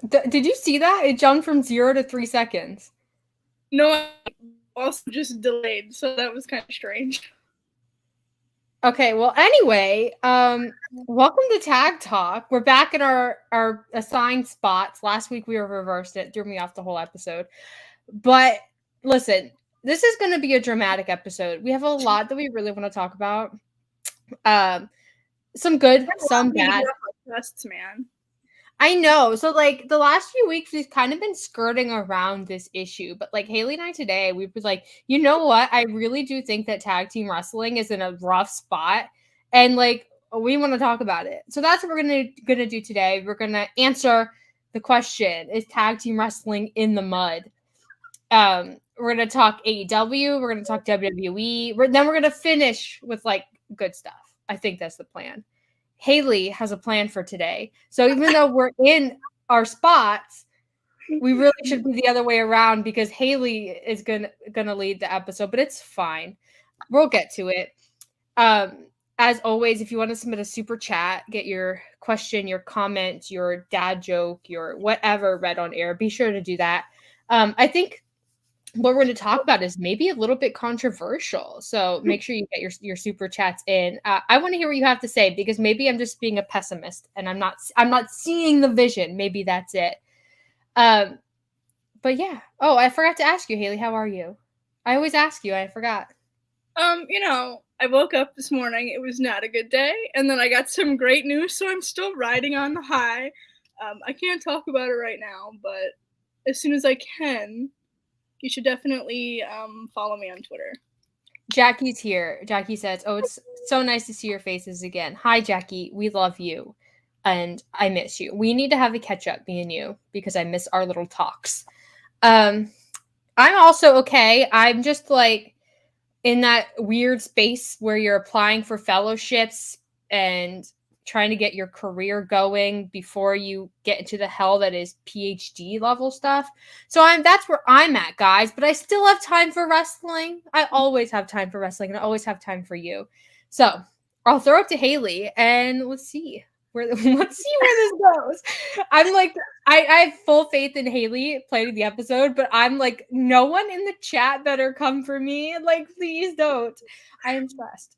Did you see that? It jumped from 0 to 3 seconds. No, I also just delayed, so that was kind of strange. Okay, well, anyway, welcome to Tag Talk. We're back in our assigned spots. Last week we were reversed. It threw me off the whole episode. But listen, this is going to be a dramatic episode. We have a lot that we really want to talk about. Some good, some bad. Tests, man. I know. So, like, the last few weeks, we've kind of been skirting around this issue. But, like, Haley and I today, we were like, you know what? I really do think that tag team wrestling is in a rough spot. And, like, we want to talk about it. So that's what we're gonna do today. We're going to answer the question, is tag team wrestling in the mud? We're going to talk AEW. We're going to talk WWE. Then we're going to finish with, like, good stuff. I think that's the plan. Haley has a plan for today. So even though we're in our spots, we really should be the other way around because Haley is gonna lead the episode, but it's fine. We'll get to it. As always, if you want to submit a super chat, get your question, your comment, your dad joke, your whatever read on air, be sure to do that. I think what we're going to talk about is maybe a little bit controversial. So make sure you get your super chats in. I want to hear what you have to say because maybe I'm just being a pessimist and I'm not seeing the vision. Maybe that's it. But yeah. Oh, I forgot to ask you, Haley. How are you? I always ask you. I forgot. I woke up this morning. It was not a good day, and then I got some great news, so I'm still riding on the high. I can't talk about it right now, but as soon as I can, you should definitely follow me on Twitter. Jackie's here. Jackie says, "Oh, it's so nice to see your faces again. Hi, Jackie. We love you, and I miss you. We need to have a catch up, me and you, because I miss our little talks." I'm also okay. I'm just like in that weird space where you're applying for fellowships and trying to get your career going before you get into the hell that is PhD level stuff. So that's where I'm at, guys, but I still have time for wrestling. I always have time for wrestling and I always have time for you. So I'll throw it to Haley and let's see where this goes. I'm like, I have full faith in Haley planning the episode, but I'm like, no one in the chat better come for me. Like, please don't. I am stressed.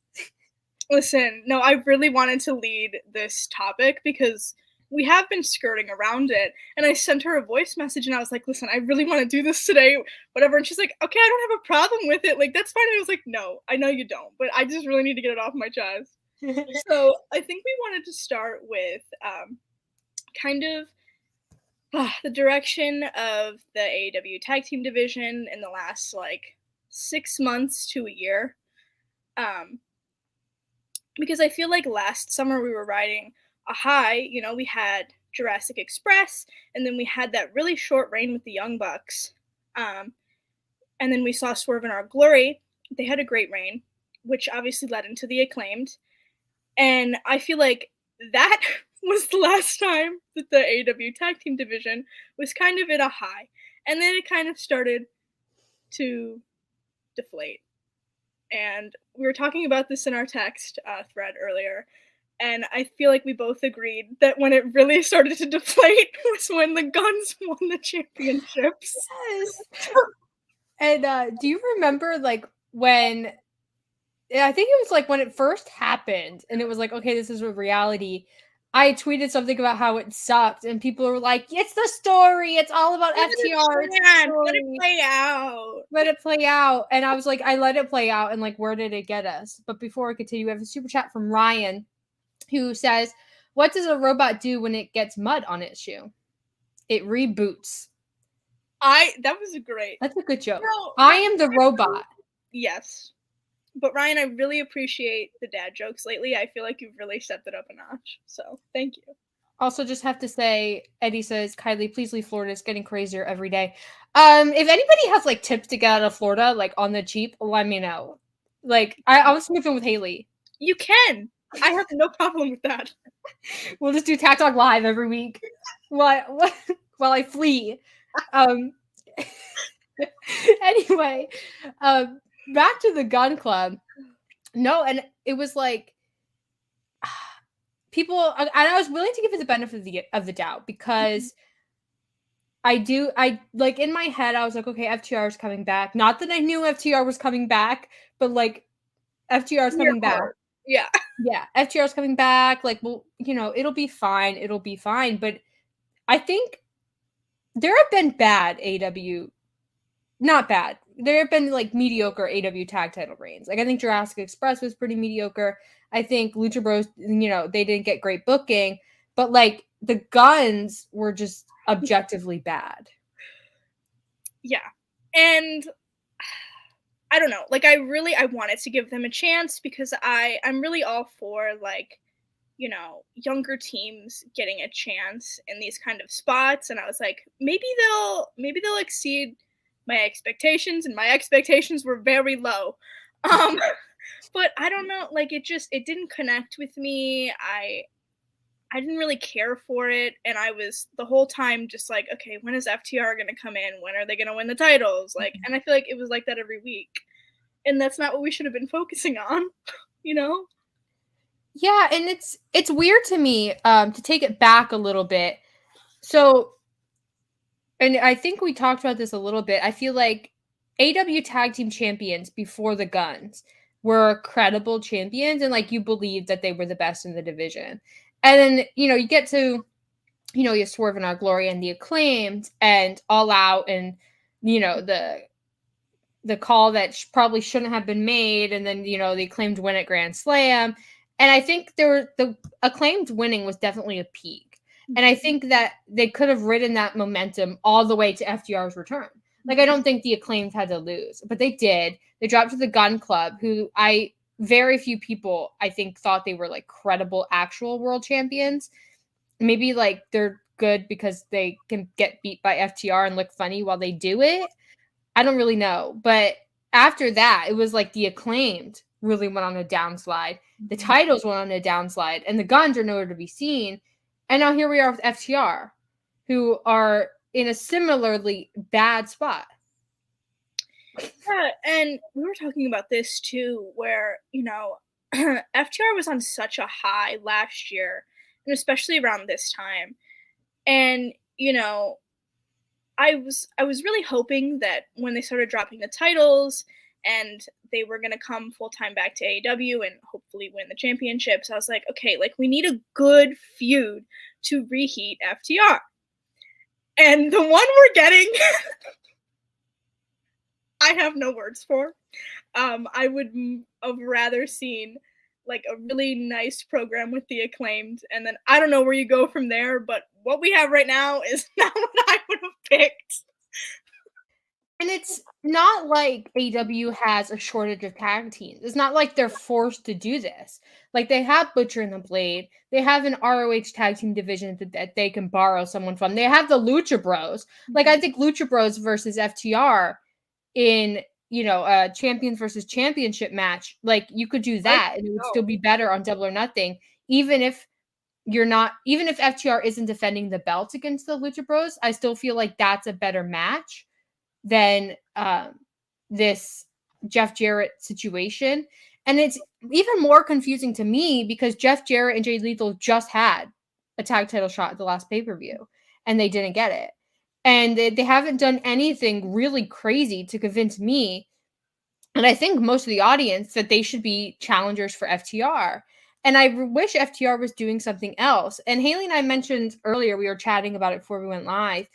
Listen, no, I really wanted to lead this topic because we have been skirting around it. And I sent her a voice message and I was like, listen, I really want to do this today, whatever. And she's like, okay, I don't have a problem with it. Like, that's fine. And I was like, no, I know you don't, but I just really need to get it off my chest. So I think we wanted to start with kind of the direction of the AEW Tag Team Division in the last, 6 months to a year. Because I feel like last summer we were riding a high. We had Jurassic Express, and then we had that really short reign with the Young Bucks. And then we saw Swerve in Our Glory. They had a great reign, which obviously led into the Acclaimed. And I feel like that was the last time that the AEW Tag Team Division was kind of at a high. And then it kind of started to deflate. And we were talking about this in our text thread earlier, and I feel like we both agreed that when it really started to deflate was when the Guns won the championships. Yes. And do you remember, like, when... I think it was, like, when it first happened, and it was like, okay, this is a reality... I tweeted something about how it sucked, and people were like, it's the story. It's all about FTR. Let it play out. Let it play out. And I was like, I let it play out, and, like, where did it get us? But before I continue, we have a super chat from Ryan, who says, what does a robot do when it gets mud on its shoe? It reboots. That was great. That's a good joke. No, I am the robot. Yes. But Ryan, I really appreciate the dad jokes lately. I feel like you've really stepped it up a notch. So thank you. Also, just have to say, Eddie says, Kiley, please leave Florida. It's getting crazier every day. If anybody has, like, tips to get out of Florida, like, on the cheap, let me know. Like, I was moving with Haley. You can. I have no problem with that. We'll just do Tag Talk Live every week while I flee. Anyway, back to the Gun Club. No, and it was like people, and I was willing to give it the benefit of the doubt because I like in my head, I was like, okay, FTR is coming back. Not that I knew FTR was coming back, but like FTR is coming back. Yeah. Yeah, FTR is coming back. Like, well, it'll be fine. It'll be fine. But I think there have been bad AW, not bad. There have been like mediocre AW tag title reigns. Like I think Jurassic Express was pretty mediocre. I think Lucha Bros, they didn't get great booking, but like the Guns were just objectively bad. Yeah. And I don't know. Like I wanted to give them a chance because I'm really all for like, younger teams getting a chance in these kind of spots, and I was like, maybe they'll exceed my expectations, and my expectations were very low. But I don't know, like it didn't connect with me. I didn't really care for it, and I was the whole time just like, okay, when is FTR going to come in? When are they going to win the titles? Like, and I feel like it was like that every week. And that's not what we should have been focusing on, Yeah, and it's weird to me to take it back a little bit. So, and I think we talked about this a little bit. I feel like AEW Tag Team Champions before the Guns were credible champions, and like you believed that they were the best in the division. And then you get to you Swerve in Our Glory and the Acclaimed and All Out, and the call that probably shouldn't have been made, and then the Acclaimed win at Grand Slam. And I think the Acclaimed winning was definitely a peak. And I think that they could have ridden that momentum all the way to FTR's return. Like, I don't think the Acclaimed had to lose, but they did. They dropped to the Gun Club, who very few people, I think, thought they were like credible actual world champions. Maybe like they're good because they can get beat by FTR and look funny while they do it. I don't really know. But after that, it was like the Acclaimed really went on a downslide. The titles went on a downslide, and the Guns are nowhere to be seen. And now here we are with FTR, who are in a similarly bad spot. Yeah, and we were talking about this too, where, FTR was on such a high last year, and especially around this time. And, I was really hoping that when they started dropping the titles and they were going to come full-time back to AEW and hopefully win the championships, I was like, okay, like we need a good feud to reheat FTR. And the one we're getting, I have no words for. I would have rather seen like a really nice program with the Acclaimed, and then I don't know where you go from there, but what we have right now is not what I would have picked. And it's not like AEW has a shortage of tag teams. It's not like they're forced to do this. Like, they have Butcher and the Blade. They have an ROH tag team division that they can borrow someone from. They have the Lucha Bros. Like, I think Lucha Bros versus FTR in a champions versus championship match, like you could do that and it would still be better on Double or Nothing, even if FTR isn't defending the belt against the Lucha Bros. I still feel like that's a better match than this Jeff Jarrett situation. And it's even more confusing to me because Jeff Jarrett and Jay Lethal just had a tag title shot at the last pay-per-view and they didn't get it. And they haven't done anything really crazy to convince me, and I think most of the audience, that they should be challengers for FTR. And I wish FTR was doing something else. And Haley and I mentioned earlier, we were chatting about it before we went live,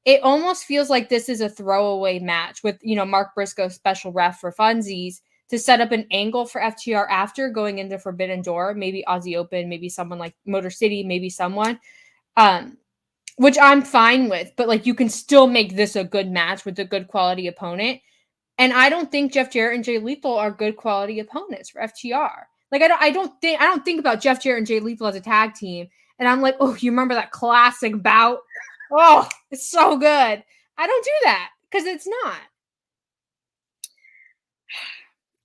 it almost feels like this is a throwaway match with, Mark Briscoe, special ref for funsies, to set up an angle for FTR after going into Forbidden Door, maybe Aussie Open, maybe someone like Motor City, maybe someone. Which I'm fine with, but like you can still make this a good match with a good quality opponent. And I don't think Jeff Jarrett and Jay Lethal are good quality opponents for FTR. Like I don't think about Jeff Jarrett and Jay Lethal as a tag team, and I'm like, oh, you remember that classic bout? Oh, it's so good. I don't do that because it's not.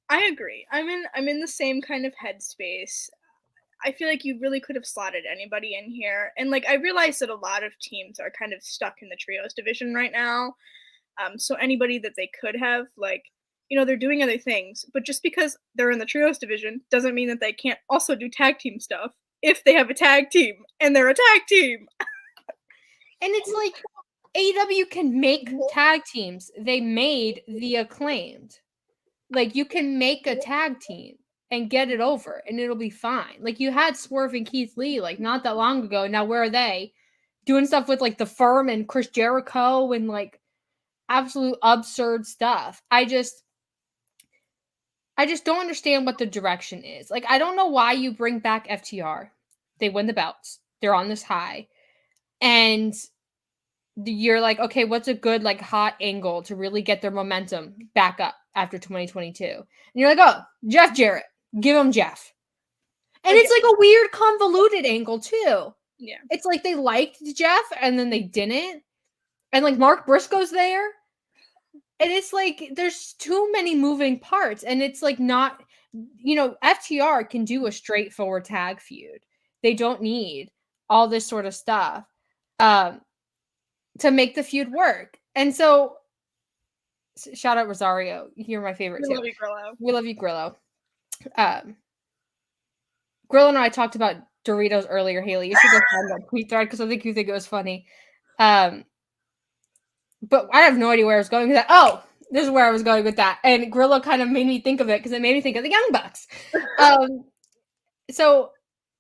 I agree. I'm in the same kind of headspace. I feel like you really could have slotted anybody in here. And like I realize that a lot of teams are kind of stuck in the trios division right now. So anybody that they could have, like, they're doing other things. But just because they're in the trios division doesn't mean that they can't also do tag team stuff if they have a tag team and they're a tag team. And it's like, AEW can make tag teams. They made the Acclaimed. Like, you can make a tag team and get it over, and it'll be fine. Like, you had Swerve and Keith Lee, like, not that long ago. Now, where are they? Doing stuff with, like, The Firm and Chris Jericho and, like, absolute absurd stuff. I just don't understand what the direction is. Like, I don't know why you bring back FTR. They win the belts. They're on this high. And you're like, okay, what's a good, like, hot angle to really get their momentum back up after 2022? And you're like, oh, Jeff Jarrett. Give him Jeff. And it's like a weird convoluted angle too. Yeah. It's like they liked Jeff and then they didn't. And like Mark Briscoe's there. And it's like there's too many moving parts. And it's like not, FTR can do a straightforward tag feud. They don't need all this sort of stuff to make the feud work. And so shout out Rosario. You're my favorite too. We love you, Grillo. We love you, Grillo. Grillo and I talked about Doritos earlier, Haley. You should go find that tweet thread because I think you think it was funny. But I have no idea where I was going with that. Oh, this is where I was going with that. And Grillo kind of made me think of it because it made me think of the Young Bucks. So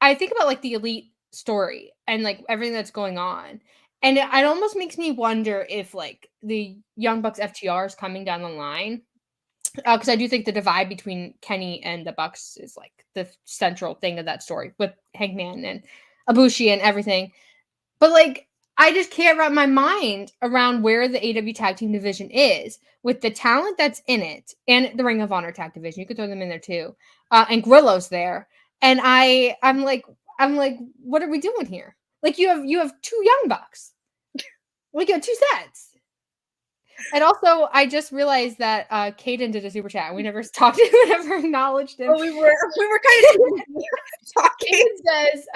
I think about like the Elite story and like everything that's going on. And it almost makes me wonder if like the Young Bucks FTR is coming down the line. Because I do think the divide between Kenny and the Bucks is like the central thing of that story with Hangman and Ibushi and everything. But like, I just can't wrap my mind around where the AEW Tag Team Division is with the talent that's in it and the Ring of Honor Tag Division. You could throw them in there too, and Grillo's there. And I'm like, what are we doing here? Like you have two Young Bucks. We got two sets. And also, I just realized that Caden did a super chat. We never talked to him, we never acknowledged him. Oh, we were kind of talking. Caden says,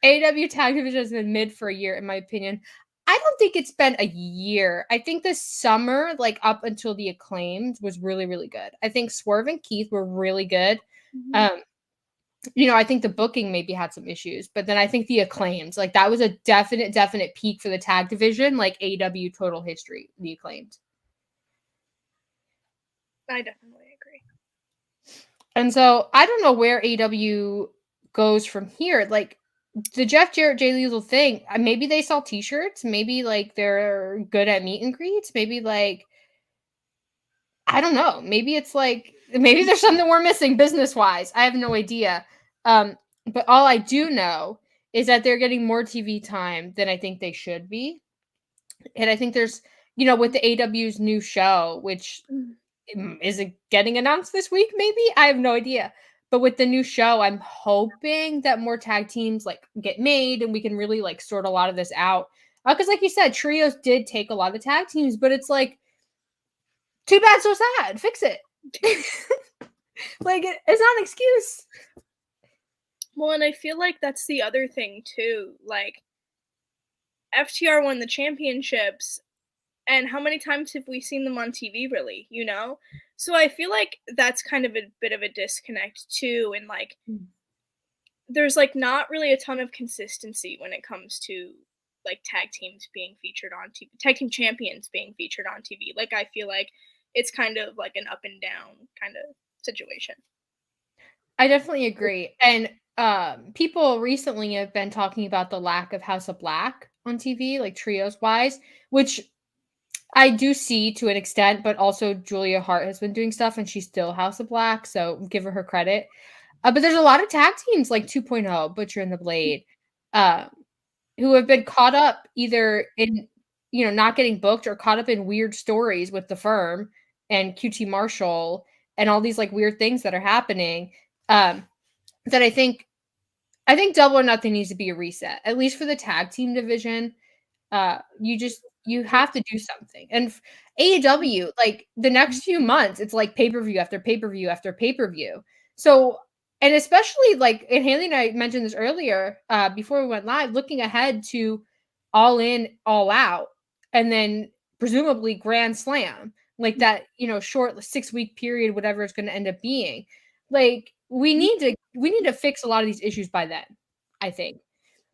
AEW Tag Division has been mid for a year, in my opinion. I don't think it's been a year. I think this summer, like up until the Acclaimed, was really, really good. I think Swerve and Keith were really good. Mm-hmm. I think the booking maybe had some issues, but then I think the Acclaimed, like that was a definite peak for the tag division, like AEW total history, the Acclaimed. I definitely agree. And so I don't know where AEW goes from here. Like the Jeff Jarrett, Jay Lethal thing, maybe they sell t-shirts. Maybe like they're good at meet and greets. Maybe like, I don't know. Maybe it's like, maybe there's something we're missing business-wise. I have no idea. But all I do know is that they're getting more TV time than I think they should be. And I think there's, with the AEW's new show, which is it getting announced this week, maybe? I have no idea. But with the new show, I'm hoping that more tag teams like get made and we can really like sort a lot of this out. Because like you said, trios did take a lot of tag teams, but it's like, too bad, so sad. Fix it. Like, it's not an excuse. Well, and I feel like that's the other thing, too. Like, FTR won the championships, and how many times have we seen them on TV, really, So I feel like that's kind of a bit of a disconnect, too, and, like, there's, like, not really a ton of consistency when it comes to, like, tag teams being featured on TV, tag team champions being featured on TV. Like, I feel like it's kind of, like, an up and down kind of situation. I definitely agree, and people recently have been talking about the lack of House of Black on TV, like trios wise, which I do see to an extent, but also Julia Hart has been doing stuff and she's still House of Black, so give her credit. But there's a lot of tag teams like 2.0, Butcher and the Blade, who have been caught up either in, not getting booked or caught up in weird stories with the Firm and QT Marshall and all these like weird things that are happening. That I think Double or Nothing needs to be a reset, at least for the tag team division. You have to do something. And AEW, like the next few months, it's like pay-per-view after pay-per-view after pay-per-view. So, and especially like, and Haley and I mentioned this earlier, before we went live, looking ahead to All In, All Out, and then presumably Grand Slam, like that, short 6-week period, whatever it's going to end up being. Like, we need to fix a lot of these issues by then, I think.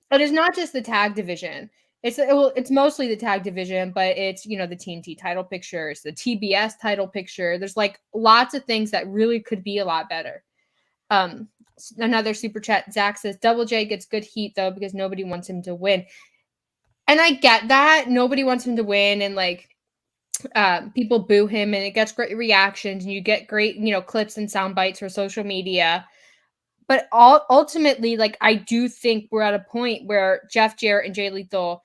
But it's not just the tag division. It's mostly the tag division, but it's, the TNT title picture, it's the TBS title picture. There's like lots of things that really could be a lot better. Another super chat, Zach says Double J gets good heat though because nobody wants him to win. And I get that. Nobody wants him to win, and like people boo him, and it gets great reactions, and you get great, clips and sound bites for social media. But ultimately, like, I do think we're at a point where Jeff Jarrett and Jay Lethal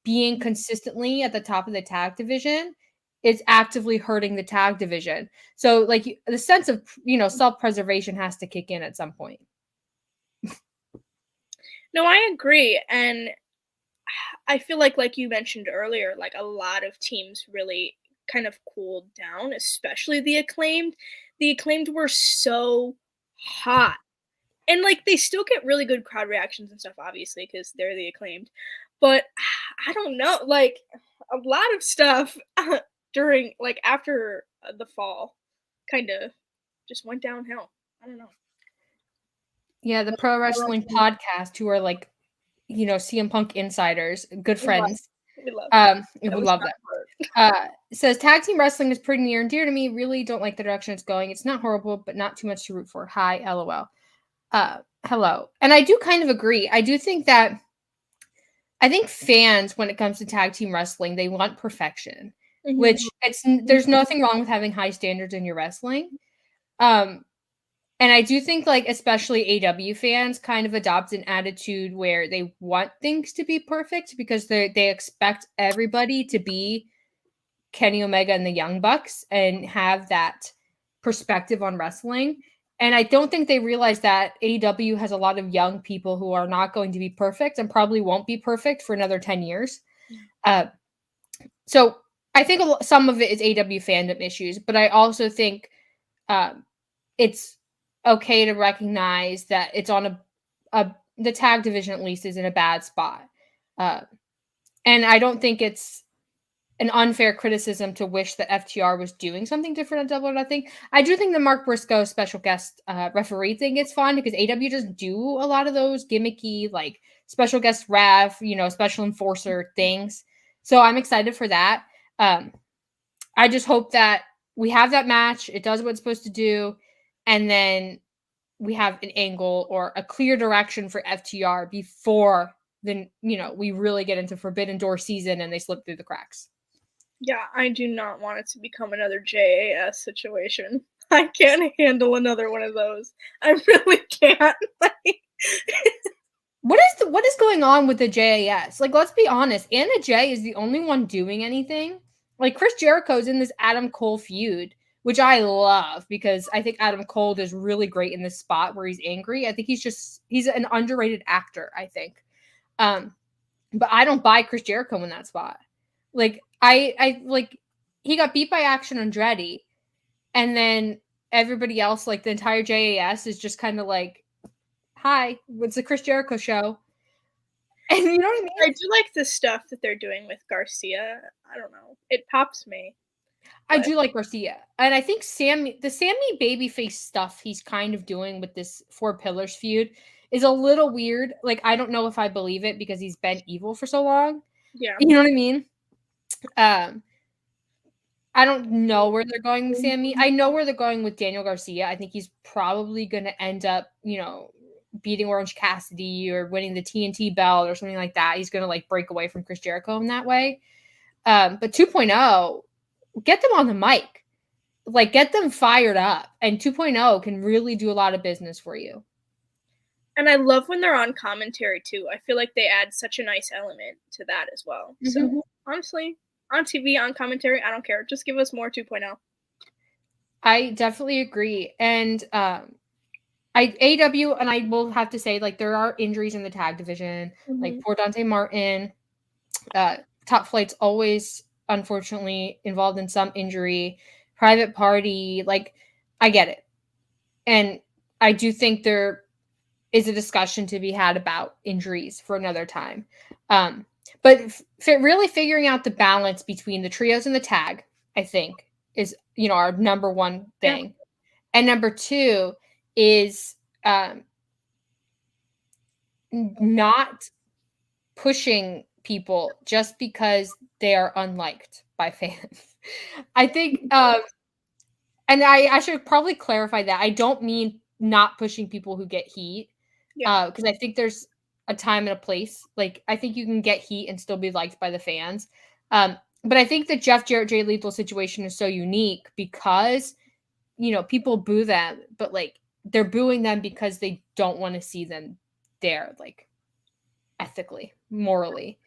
being consistently at the top of the tag division is actively hurting the tag division. So, like, the sense of, self-preservation has to kick in at some point. No, I agree. And I feel like you mentioned earlier, like a lot of teams really kind of cooled down, especially the Acclaimed. The Acclaimed were so hot. And like they still get really good crowd reactions and stuff, obviously, because they're the Acclaimed. But I don't know, like a lot of stuff during like after the fall kind of just went downhill. I don't know. Yeah, the Pro Wrestling Podcast, who are like, CM Punk insiders, good friends. We love that. Says tag team wrestling is pretty near and dear to me. Really don't like the direction it's going. It's not horrible, but not too much to root for. Hi, LOL. Hello. And I do kind of agree. I think fans, when it comes to tag team wrestling, they want perfection, which there's nothing wrong with having high standards in your wrestling. And I do think, like, especially AEW fans kind of adopt an attitude where they want things to be perfect because they expect everybody to be Kenny Omega and the Young Bucks and have that perspective on wrestling. And I don't think they realize that AEW has a lot of young people who are not going to be perfect and probably won't be perfect for another 10 years. So I think some of it is AEW fandom issues, but I also think it's okay to recognize that it's on the tag division, at least, is in a bad spot. And I don't think it's an unfair criticism to wish that FTR was doing something different on Double or Nothing. I do think the Mark Briscoe special guest referee thing is fun because AEW doesn't do a lot of those gimmicky, like, special guest ref, special enforcer things. So I'm excited for that. I just hope that we have that match. It does what it's supposed to do. And then we have an angle or a clear direction for FTR before then, we really get into Forbidden Door season and they slip through the cracks. Yeah, I do not want it to become another JAS situation. I can't handle another one of those. I really can't. What is going on with the JAS? Like, let's be honest. Anna Jay is the only one doing anything. Like, Chris Jericho's in this Adam Cole feud, which I love because I think Adam Cole is really great in this spot where he's angry. I think he's an underrated actor, I think. But I don't buy Chris Jericho in that spot. Like, I like, he got beat by Action Andretti, and then everybody else, like the entire JAS, is just kind of like, hi, it's the Chris Jericho show. And you know what I mean? I do like the stuff that they're doing with Garcia. I don't know. It pops me. I do like Garcia. And I think the Sami babyface stuff he's kind of doing with this Four Pillars feud is a little weird. Like, I don't know if I believe it because he's been evil for so long. Yeah. You know what I mean? I don't know where they're going with Sami. I know where they're going with Daniel Garcia. I think he's probably going to end up, beating Orange Cassidy or winning the TNT belt or something like that. He's going to, like, break away from Chris Jericho in that way. But 2.0, get them on the mic. Like, get them fired up. And 2.0 can really do a lot of business for you. And I love when they're on commentary, too. I feel like they add such a nice element to that as well. Mm-hmm. So, honestly, on TV, on commentary, I don't care. Just give us more 2.0. I definitely agree. And AEW, and I will have to say, like, there are injuries in the tag division. Like, poor Dante Martin. Top Flight's always, unfortunately, involved in some injury. Private Party. Like, I get it. And I do think there is a discussion to be had about injuries for another time. But really figuring out the balance between the trios and the tag, I think, is, our number one thing. Yeah. And number two is not pushing people just because they are unliked by fans. I think, and I should probably clarify that. I don't mean not pushing people who get heat, because I think there's a time and a place. Like, I think you can get heat and still be liked by the fans. But I think the Jeff Jarrett, Jay Lethal situation is so unique because, people boo them, but like they're booing them because they don't want to see them there, like ethically, morally.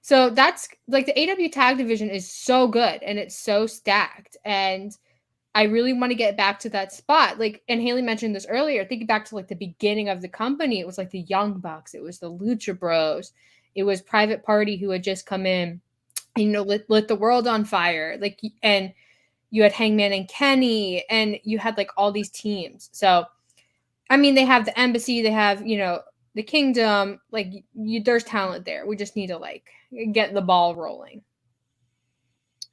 So that's like the AEW Tag Division is so good and it's so stacked. And I really want to get back to that spot. Like, and Haley mentioned this earlier, thinking back to like the beginning of the company, it was like the Young Bucks, it was the Lucha Bros, it was Private Party who had just come in, and, lit the world on fire. Like, and you had Hangman and Kenny, and you had like all these teams. So, I mean, they have the Embassy, they have, the Kingdom, like there's talent there. We just need to like get the ball rolling.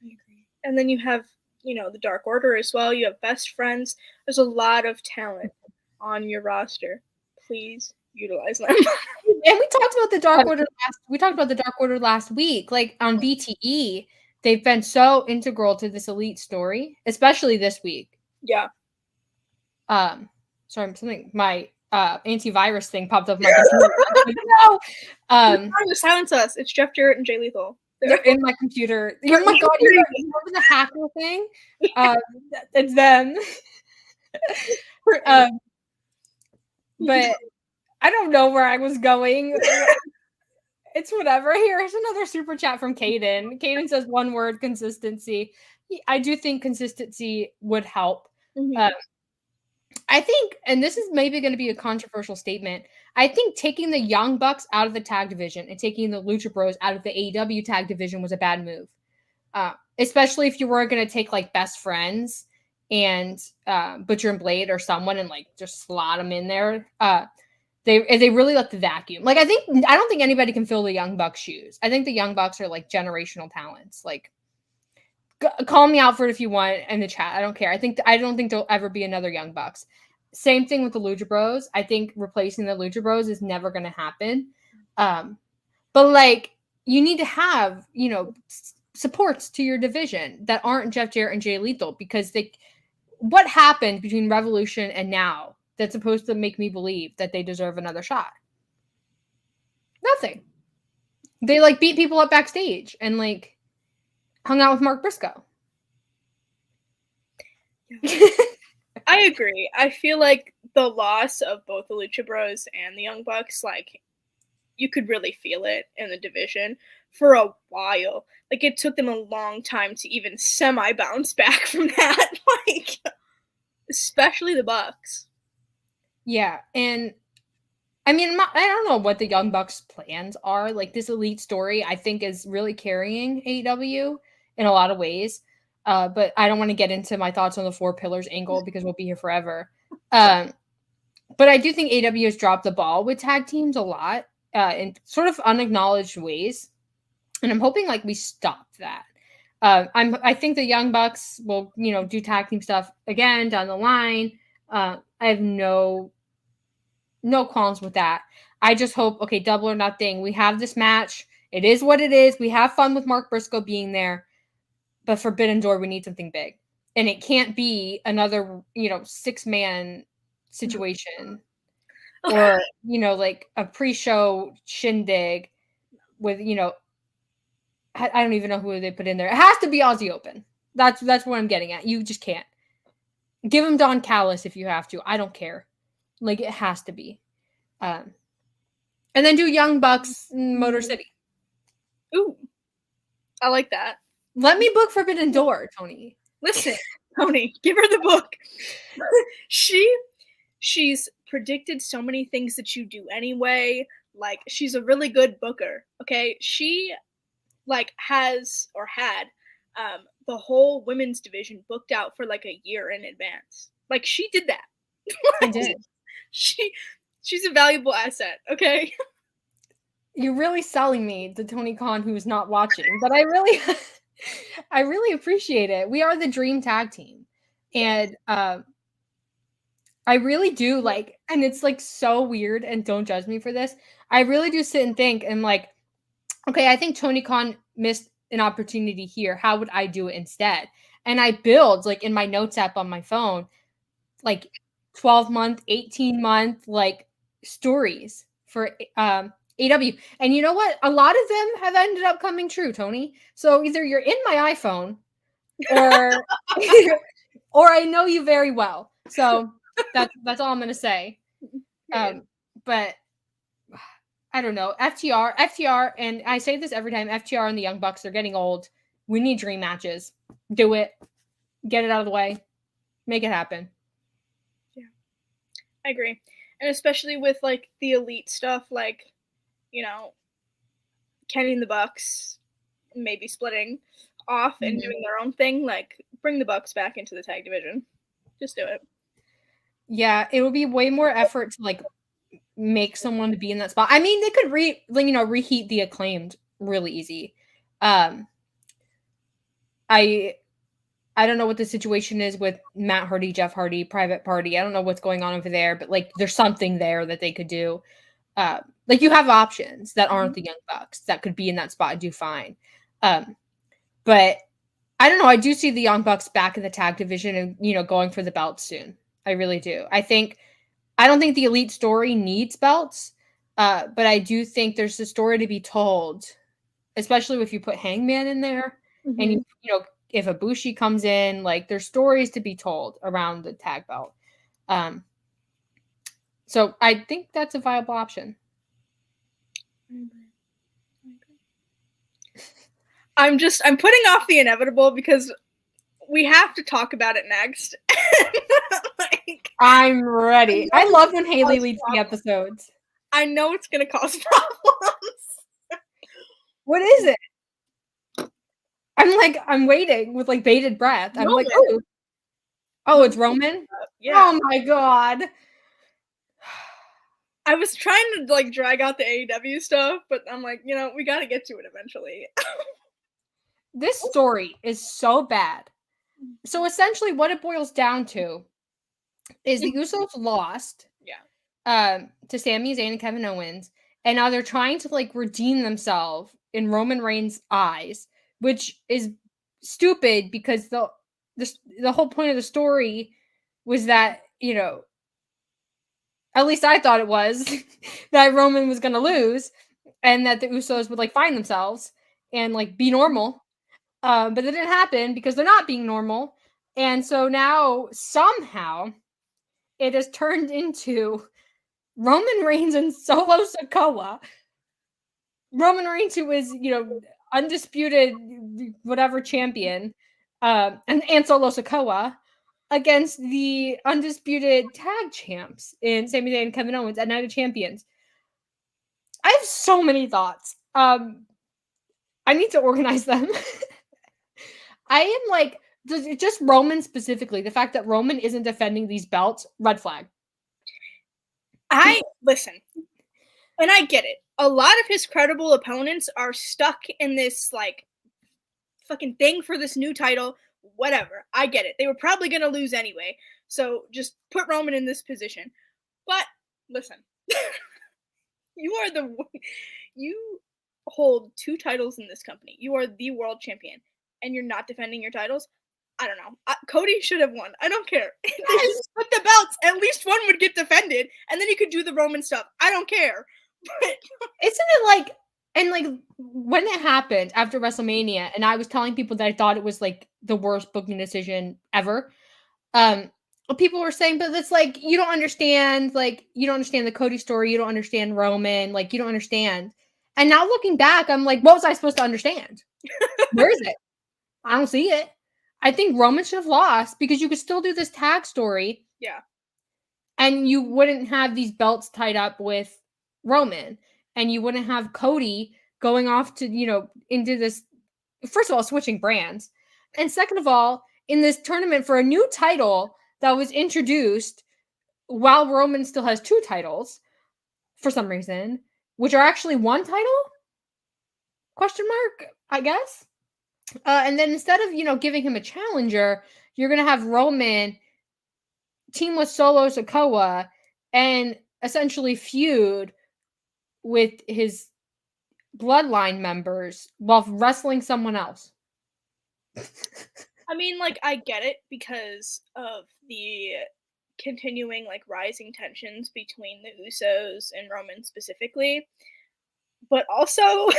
I agree. And then you have, the Dark Order as well. You have Best Friends. There's a lot of talent on your roster. Please utilize them. And we talked about the Dark Order last week. Like on BTE, they've been so integral to this elite story, especially this week. Yeah. Sorry, something my antivirus thing popped up my computer. No. Trying to silence us. It's Jeff Jarrett and Jay Lethal. They're in my computer. Oh my god, you remember the hacker thing? It's them. But I don't know where I was going. It's whatever. Here's another super chat from Caden. Caden says one word: consistency. I do think consistency would help. Mm-hmm. I think, and this is maybe going to be a controversial statement, I think taking the Young Bucks out of the tag division and taking the Lucha Bros out of the AEW tag division was a bad move. Especially if you were going to take like Best Friends and Butcher and Blade or someone and like just slot them in there. They really left the vacuum. Like, I don't think anybody can fill the Young Bucks shoes. I think the Young Bucks are like generational talents. Like, call me out for it if you want in the chat. I don't care. I don't think there'll ever be another Young Bucks. Same thing with the Lucha Bros. I think replacing the Lucha Bros is never going to happen. But like, you need to have, supports to your division that aren't Jeff Jarrett and Jay Lethal, because what happened between Revolution and now that's supposed to make me believe that they deserve another shot? Nothing. They like beat people up backstage and like hung out with Mark Briscoe. I agree. I feel like the loss of both the Lucha Bros and the Young Bucks, like, you could really feel it in the division for a while. Like, it took them a long time to even semi-bounce back from that. Like, especially the Bucks. Yeah, and I mean, I don't know what the Young Bucks' plans are. Like, this elite story, I think, is really carrying AEW in a lot of ways. But I don't want to get into my thoughts on the 4 pillars angle because we'll be here forever. But I do think AEW has dropped the ball with tag teams a lot in sort of unacknowledged ways. And I'm hoping like we stop that. I think the Young Bucks will, do tag team stuff again down the line. I have no qualms with that. I just hope, okay, Double or Nothing, we have this match. It is what it is. We have fun with Mark Briscoe being there. But Forbidden Door, we need something big. And it can't be another, 6-man situation. Or, like a pre-show shindig with, I don't even know who they put in there. It has to be Aussie Open. That's what I'm getting at. You just can't. Give him Don Callis if you have to. I don't care. Like, it has to be. And then do Young Bucks Motor City. Ooh. I like that. Let me book Forbidden Door, Tony. Listen, Tony, give her the book. She's predicted so many things that you do anyway. Like, she's a really good booker, okay? She, like, has or had the whole women's division booked out for, like, a year in advance. Like, she did that. I did. She's a valuable asset, okay? You're really selling me the Tony Khan who's not watching, but I really appreciate it. We are the dream tag team. And I really do like, and it's like so weird, and don't judge me for this. I really do sit and think and like, okay, I think Tony Khan missed an opportunity here. How would I do it instead? And I build like in my notes app on my phone, like 12-month, 18-month like stories for AW. And you know what? A lot of them have ended up coming true, Tony. So either you're in my iPhone or or I know you very well. So that's all I'm gonna say. But I don't know. FTR, and I say this every time, FTR and the Young Bucks are getting old. We need dream matches. Do it. Get it out of the way. Make it happen. Yeah. I agree. And especially with like the elite stuff, like, you know, Kenny and the Bucks maybe splitting off and doing their own thing, like bring the Bucks back into the tag division. Just do it. Yeah, it would be way more effort to like make someone to be in that spot. I mean, they could reheat the Acclaimed really easy. I don't know what the situation is with Matt Hardy, Jeff Hardy, Private Party. I don't know what's going on over there, but like there's something there that they could do. Like you have options that aren't the Young Bucks that could be in that spot and do fine. But I don't know. I do see the Young Bucks back in the tag division and going for the belts soon. I really do. I don't think the elite story needs belts, but I do think there's a story to be told, especially if you put Hangman in there and if Ibushi comes in, like there's stories to be told around the tag belt. So I think that's a viable option. I'm putting off the inevitable because we have to talk about it next. I'm ready. I love when Haley leads the episodes. I know it's going to cause problems. What is it? I'm waiting with like bated breath. I'm like, oh, it's Roman? Yeah. Oh my God. I was trying to like drag out the AEW stuff, but I'm like, we got to get to it eventually. This story is so bad. So essentially what it boils down to is the Usos lost to Sami, Zayn, and Kevin Owens, and now they're trying to like redeem themselves in Roman Reigns' eyes, which is stupid because the whole point of the story was that, at least I thought it was, that Roman was going to lose and that the Usos would like find themselves and like be normal. But it didn't happen because they're not being normal. And so now somehow it has turned into Roman Reigns and Solo Sikoa. Roman Reigns, who is, undisputed whatever champion, and Solo Sikoa against the undisputed tag champs in Sami Zayn and Kevin Owens at Night of Champions. I have so many thoughts. I need to organize them. I am like, just Roman specifically, the fact that Roman isn't defending these belts, red flag. Listen, and I get it. A lot of his credible opponents are stuck in this like fucking thing for this new title. Whatever. I get it. They were probably going to lose anyway. So just put Roman in this position. But listen, you hold 2 titles in this company. You are the world champion and you're not defending your titles. I don't know. Cody should have won. I don't care. They just put the belts. At least one would get defended and then you could do the Roman stuff. I don't care. But isn't it like, and like when it happened after WrestleMania, and I was telling people that I thought it was like the worst booking decision ever. People were saying, but it's like you don't understand the Cody story, you don't understand Roman, like you don't understand. And now looking back, I'm like, what was I supposed to understand? Where is it? I don't see it. I think Roman should have lost because you could still do this tag story. Yeah. And you wouldn't have these belts tied up with Roman. And you wouldn't have Cody going off to, into this, first of all, switching brands. And second of all, in this tournament for a new title that was introduced while Roman still has 2 titles for some reason, which are actually 1 title? Question mark, I guess. And then instead of, giving him a challenger, you're going to have Roman team with Solo Sikoa and essentially feud with his Bloodline members while wrestling someone else. I mean, like, I get it because of the continuing, like, rising tensions between the Usos and Roman specifically. But also,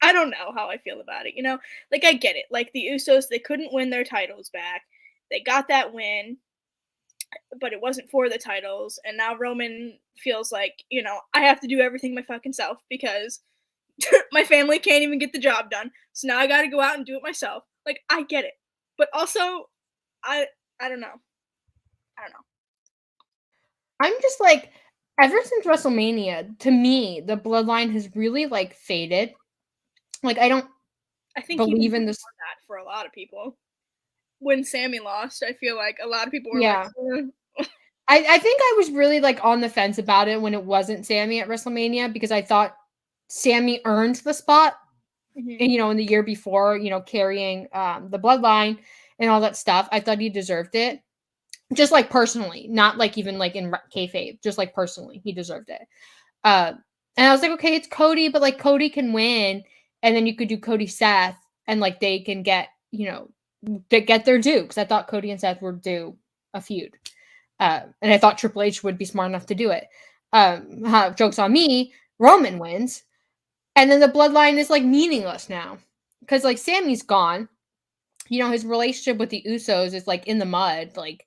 I don't know how I feel about it, you know? Like, I get it. Like, the Usos, they couldn't win their titles back. They got that win, but it wasn't for the titles. And now Roman feels like, you know, I have to do everything my fucking self because my family can't even get the job done. So now I gotta go out and do it myself. Like, I get it. But also, I don't know. I don't know. I'm just like, ever since WrestleMania, to me, the bloodline has really like faded. Like, I think believe even in this. that for a lot of people. When Sami lost, I feel like a lot of people were Yeah. like, I think I was really like on the fence about it when it wasn't Sami at WrestleMania because I thought Sami earned the spot, Mhm. and, you know, in the year before, you know, carrying the bloodline and all that stuff. I thought he deserved it. Just like personally, not like even like in kayfabe, just like personally, he deserved it. And I was like, okay, it's Cody, but like Cody can win, and then you could do Cody Seth, and like they can get, you know, get their due, because I thought Cody and Seth were due a feud, and I thought Triple H would be smart enough to do it. Jokes on me, Roman wins, and then the bloodline is like meaningless now because like Sami's gone. You know, his relationship with the Usos is like in the mud. Like,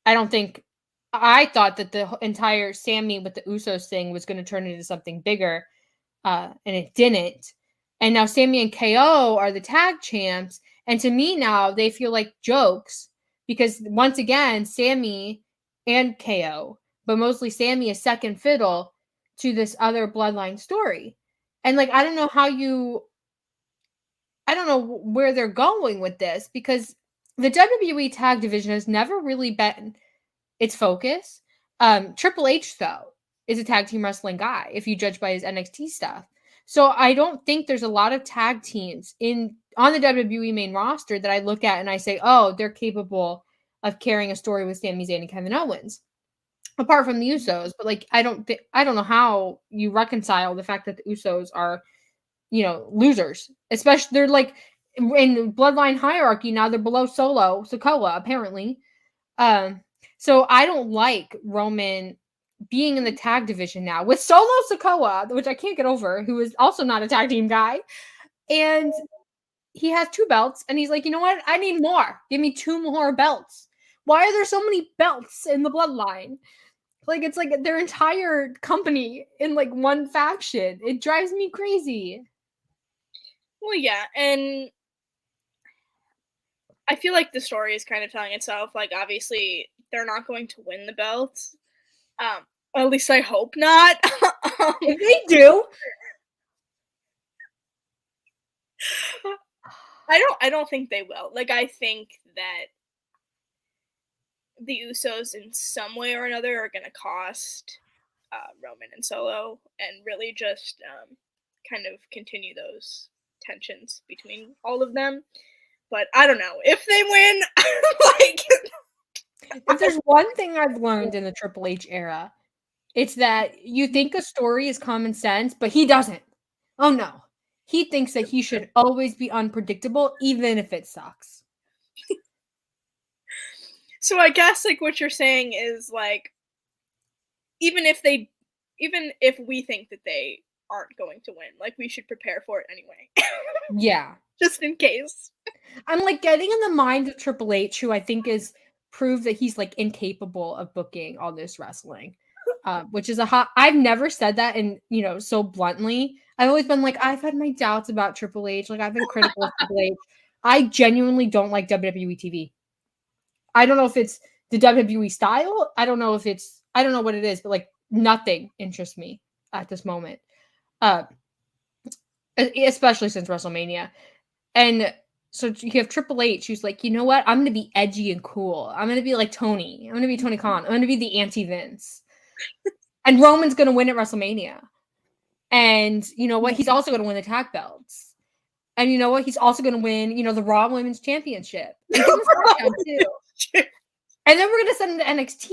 I thought that the entire Sami with the Usos thing was going to turn into something bigger, and it didn't. And now Sami and KO are the tag champs, and to me now they feel like jokes because once again Sami and KO, but mostly Sami is second fiddle to this other bloodline story. And like I don't know where they're going with this because the WWE Tag Division has never really been its focus. Triple H, though, is a tag team wrestling guy, if you judge by his NXT stuff. So I don't think there's a lot of tag teams on the WWE main roster that I look at and I say, oh, they're capable of carrying a story with Sami Zayn and Kevin Owens. Apart from the Usos, but like I don't know how you reconcile the fact that the Usos are, you know, losers. Especially they're like in bloodline hierarchy now, they're below Solo Sikoa apparently. So I don't like Roman being in the tag division now with Solo Sikoa, which I can't get over, who is also not a tag team guy. And he has 2 belts, and he's like, you know what? I need more. Give me 2 more belts. Why are there so many belts in the bloodline? Like, it's like their entire company in like one faction. It drives me crazy. well, yeah, and I feel like the story is kind of telling itself. Like, obviously, they're not going to win the belts. At least I hope not. If they do, I don't think they will. Like, I think that the Usos, in some way or another, are going to cost Roman and Solo, and really just kind of continue those tensions between all of them. But I don't know if they win. Like, if there's one thing I've learned in the Triple H era, it's that you think a story is common sense, but he doesn't. Oh no. He thinks that he should always be unpredictable, even if it sucks. so I guess like what you're saying is like, even if we think that they aren't going to win, like we should prepare for it anyway. Yeah. Just in case. I'm like getting in the mind of Triple H, who I think is proved that he's like incapable of booking all this wrestling. Which is I've never said that, and you know, so bluntly. I've always been like, I've had my doubts about Triple H. Like, I've been critical of Triple H. I genuinely don't like WWE TV. I don't know if it's the WWE style. I don't know what it is, but like nothing interests me at this moment. Especially since WrestleMania. And so you have Triple H, who's like, you know what? I'm gonna be edgy and cool. I'm gonna be like Tony. I'm gonna be Tony Khan. I'm gonna be the anti-Vince. And Roman's gonna win at WrestleMania. And you know what? He's also gonna win the tag belts. And you know what? He's also gonna win, you know, the Raw Women's Championship. And then we're gonna send him to NXT.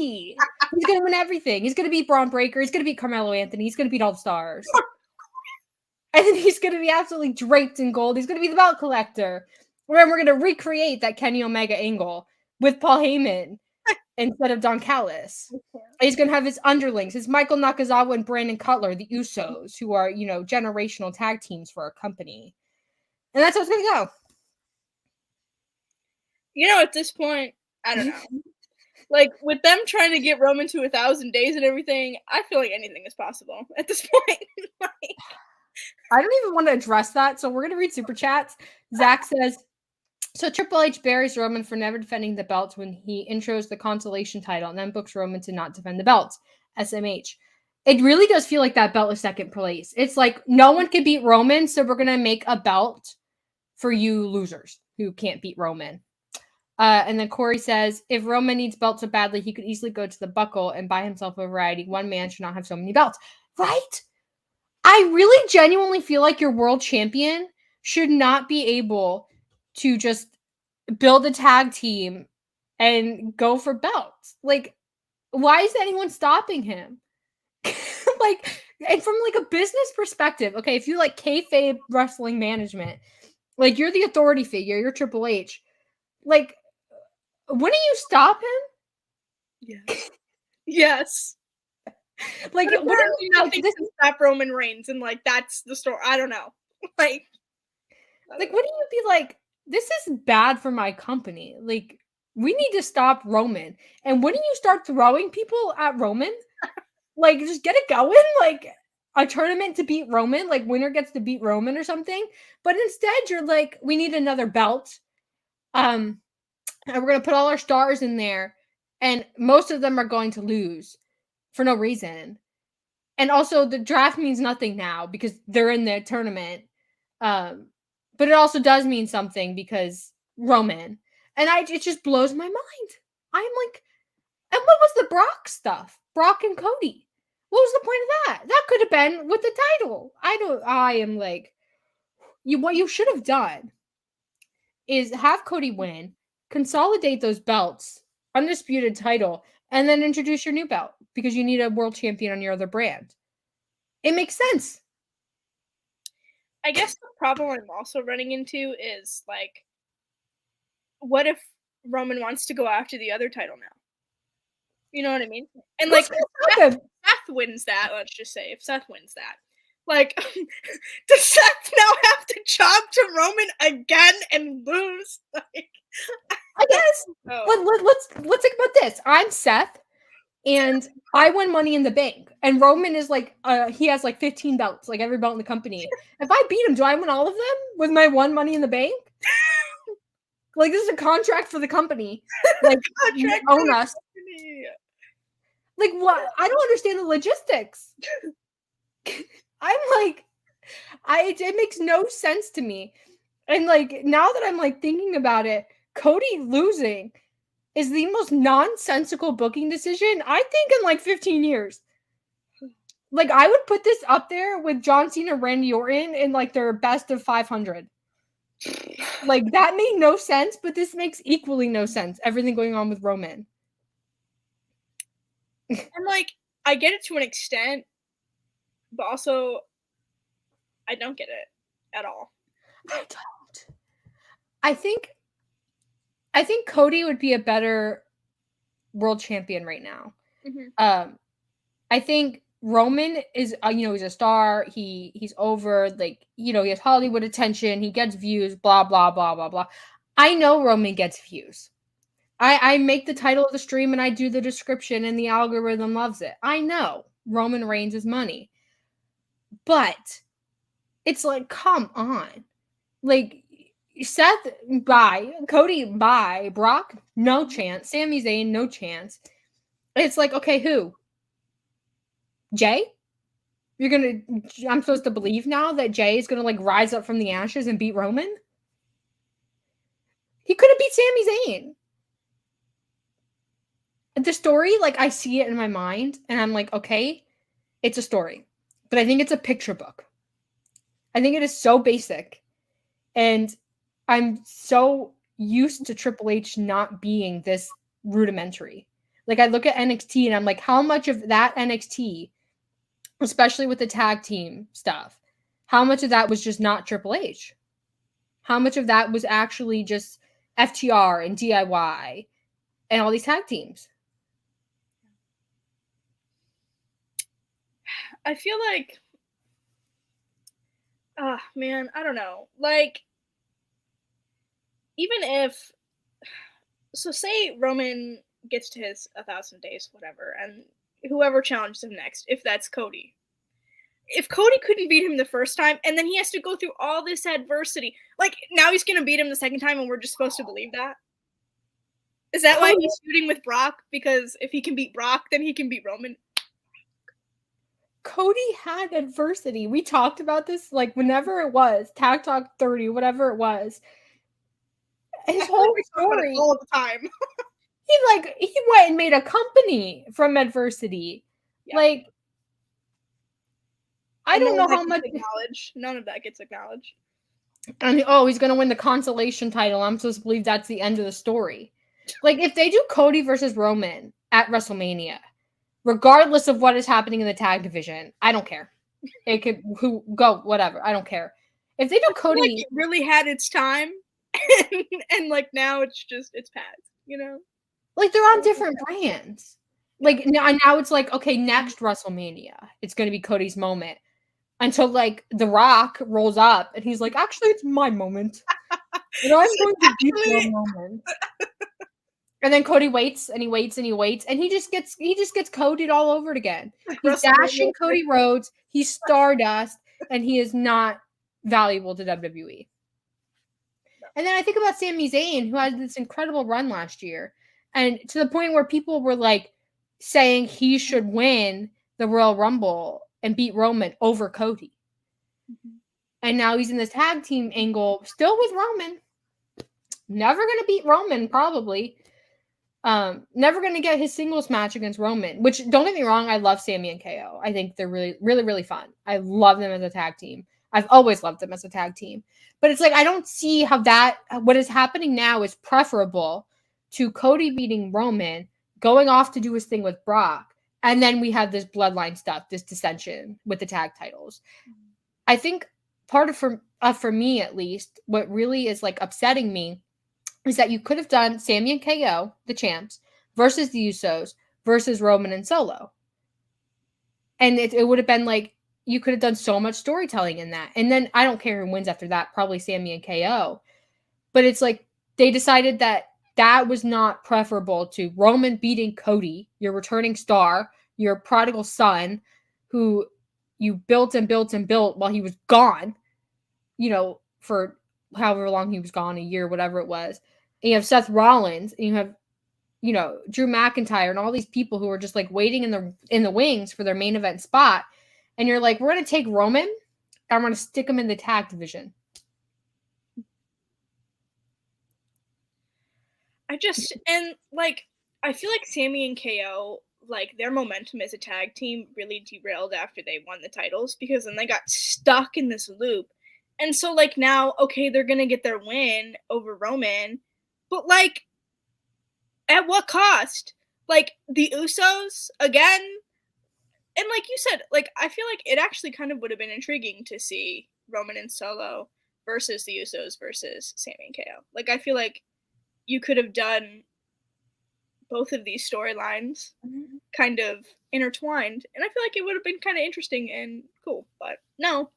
He's gonna win everything. He's gonna beat Braun Breaker. He's gonna beat Carmelo Anthony. He's gonna beat all the stars. And then he's going to be absolutely draped in gold. He's going to be the belt collector. We're going to recreate that Kenny Omega angle with Paul Heyman instead of Don Callis. He's going to have his underlings, his Michael Nakazawa and Brandon Cutler, the Usos, who are, generational tag teams for our company. And that's how it's going to go. At this point, I don't know. Like, with them trying to get Roman to 1,000 days and everything, I feel like anything is possible at this point. I don't even want to address that, so we're going to read super chats. Zach says, so Triple H buries Roman for never defending the belts when he intros the consolation title and then books Roman to not defend the belts. SMH. It really does feel like that belt is second place. It's like no one can beat Roman, so we're going to make a belt for you losers who can't beat Roman. And then Corey says, if Roman needs belts so badly, he could easily go to the Buckle and buy himself a variety. One man should not have so many belts. Right? I really genuinely feel like your world champion should not be able to just build a tag team and go for belts. Like, why is anyone stopping him? And from like a business perspective, okay, if you like kayfabe wrestling management, like you're the authority figure, you're Triple H, like, wouldn't you stop him? Yes. Yes. Like, what do nothing to stop Roman Reigns, and like that's the story. I don't know. Like, wouldn't you be like, this is bad for my company? Like, we need to stop Roman. And wouldn't you start throwing people at Roman? Like, just get it going. Like, a tournament to beat Roman. Like, winner gets to beat Roman or something. But instead, you're like, we need another belt. And we're going to put all our stars in there. And most of them are going to lose for no reason. And also, the draft means nothing now because they're in the tournament. But it also does mean something because Roman. And it just blows my mind. I'm like, and what was the Brock stuff? Brock and Cody. What was the point of that? That could have been with the title. I am like, what you should have done is have Cody win, consolidate those belts, undisputed title, and then introduce your new belt because you need a world champion on your other brand. It makes sense. I guess the problem I'm also running into is like, what if Roman wants to go after the other title now? You know what I mean? And like, Seth wins that. Let's just say if Seth wins that, like, does Seth now have to chop to Roman again and lose? Like, I guess. Let's think about this. I'm Seth, and I win Money in the Bank, and Roman is like, he has like 15 belts, like every belt in the company. If I beat him, do I win all of them with my one Money in the Bank? Like, this is a contract for the company. Like, you own us. Like, what? I don't understand the logistics. I'm like, it makes no sense to me. And like, now that I'm like thinking about it, Cody losing is the most nonsensical booking decision, I think, in like 15 years. Like, I would put this up there with John Cena, Randy Orton in like their best of 500. Like, that made no sense, but this makes equally no sense. Everything going on with Roman. And like, I get it to an extent, but also I don't get it at all. I don't. I think Cody would be a better world champion right now. Mm-hmm. I think Roman is, he's a star. He's over, like, he has Hollywood attention. He gets views, blah, blah, blah, blah, blah. I know Roman gets views. I make the title of the stream and I do the description and the algorithm loves it. I know Roman Reigns is money. But it's like, come on. Like, Seth, bye. Cody, bye. Brock, no chance. Sami Zayn, no chance. It's like, okay, who? Jay? I'm supposed to believe now that Jay is gonna like rise up from the ashes and beat Roman? He could have beat Sami Zayn. The story, like, I see it in my mind and I'm like, okay, it's a story, but I think it's a picture book. I think it is so basic. And I'm so used to Triple H not being this rudimentary. Like, I look at NXT and I'm like, how much of that NXT, especially with the tag team stuff, How much of that was just not Triple H? How much of that was actually just FTR and DIY and all these tag teams? I feel like, man, I don't know. Like, even if, so say Roman gets to his 1,000 days, whatever, and whoever challenges him next, if that's Cody. If Cody couldn't beat him the first time, and then he has to go through all this adversity, like, now he's gonna beat him the second time, and we're just supposed to believe that? Is that why he's shooting with Brock? Because if he can beat Brock, then he can beat Roman? Cody had adversity. We talked about this, like, whenever it was, Tag Talk 30, whatever it was. His whole story. All the time. He went and made a company from adversity. Yeah. Like, I don't know how much acknowledged. None of that gets acknowledged. And he's gonna win the consolation title. I'm supposed to believe that's the end of the story. Like, if they do Cody versus Roman at WrestleMania, regardless of what is happening in the tag division, I don't care. It could go whatever. I don't care. If they do Cody, like it really had its time, and like now it's past. You know, like they're on different brands. Like now it's like, okay, next WrestleMania, it's gonna be Cody's moment. Until like The Rock rolls up and he's like, actually, it's my moment. I'm going to beat your moment. And then Cody waits and he waits and he waits and he just gets Cody'd all over it again. He's dashing Cody Rhodes. He's Stardust, and he is not valuable to WWE. And then I think about Sami Zayn, who had this incredible run last year, and to the point where people were like saying he should win the Royal Rumble and beat Roman over Cody. Mm-hmm. And now he's in this tag team angle, still with Roman. Never going to beat Roman, probably. Never going to get his singles match against Roman, which, don't get me wrong, I love Sami and KO. I think they're really, really, really fun. I love them as a tag team. I've always loved them as a tag team. But it's like, I don't see how what is happening now is preferable to Cody beating Roman, going off to do his thing with Brock, and then we have this bloodline stuff, this dissension with the tag titles. I think part of, for me at least, what really is like upsetting me is that you could have done Sami and KO, the champs, versus the Usos, versus Roman and Solo. And it would have been like, you could have done so much storytelling in that. And then I don't care who wins after that, probably Sami and KO. But it's like, they decided that was not preferable to Roman beating Cody, your returning star, your prodigal son, who you built and built and built while he was gone, for however long he was gone, a year, whatever it was. And you have Seth Rollins, and you have, Drew McIntyre and all these people who are just like waiting in the wings for their main event spot. And you're like, we're going to take Roman and we're going to stick him in the tag division. I feel like Sami and KO, like, their momentum as a tag team really derailed after they won the titles, because then they got stuck in this loop. And so, like, now, okay, they're going to get their win over Roman, but, like, at what cost? Like, the Usos, again? And like you said, like, I feel like it actually kind of would have been intriguing to see Roman and Solo versus the Usos versus Sami and KO. Like, I feel like you could have done both of these storylines kind of intertwined, and I feel like it would have been kind of interesting and cool, but no.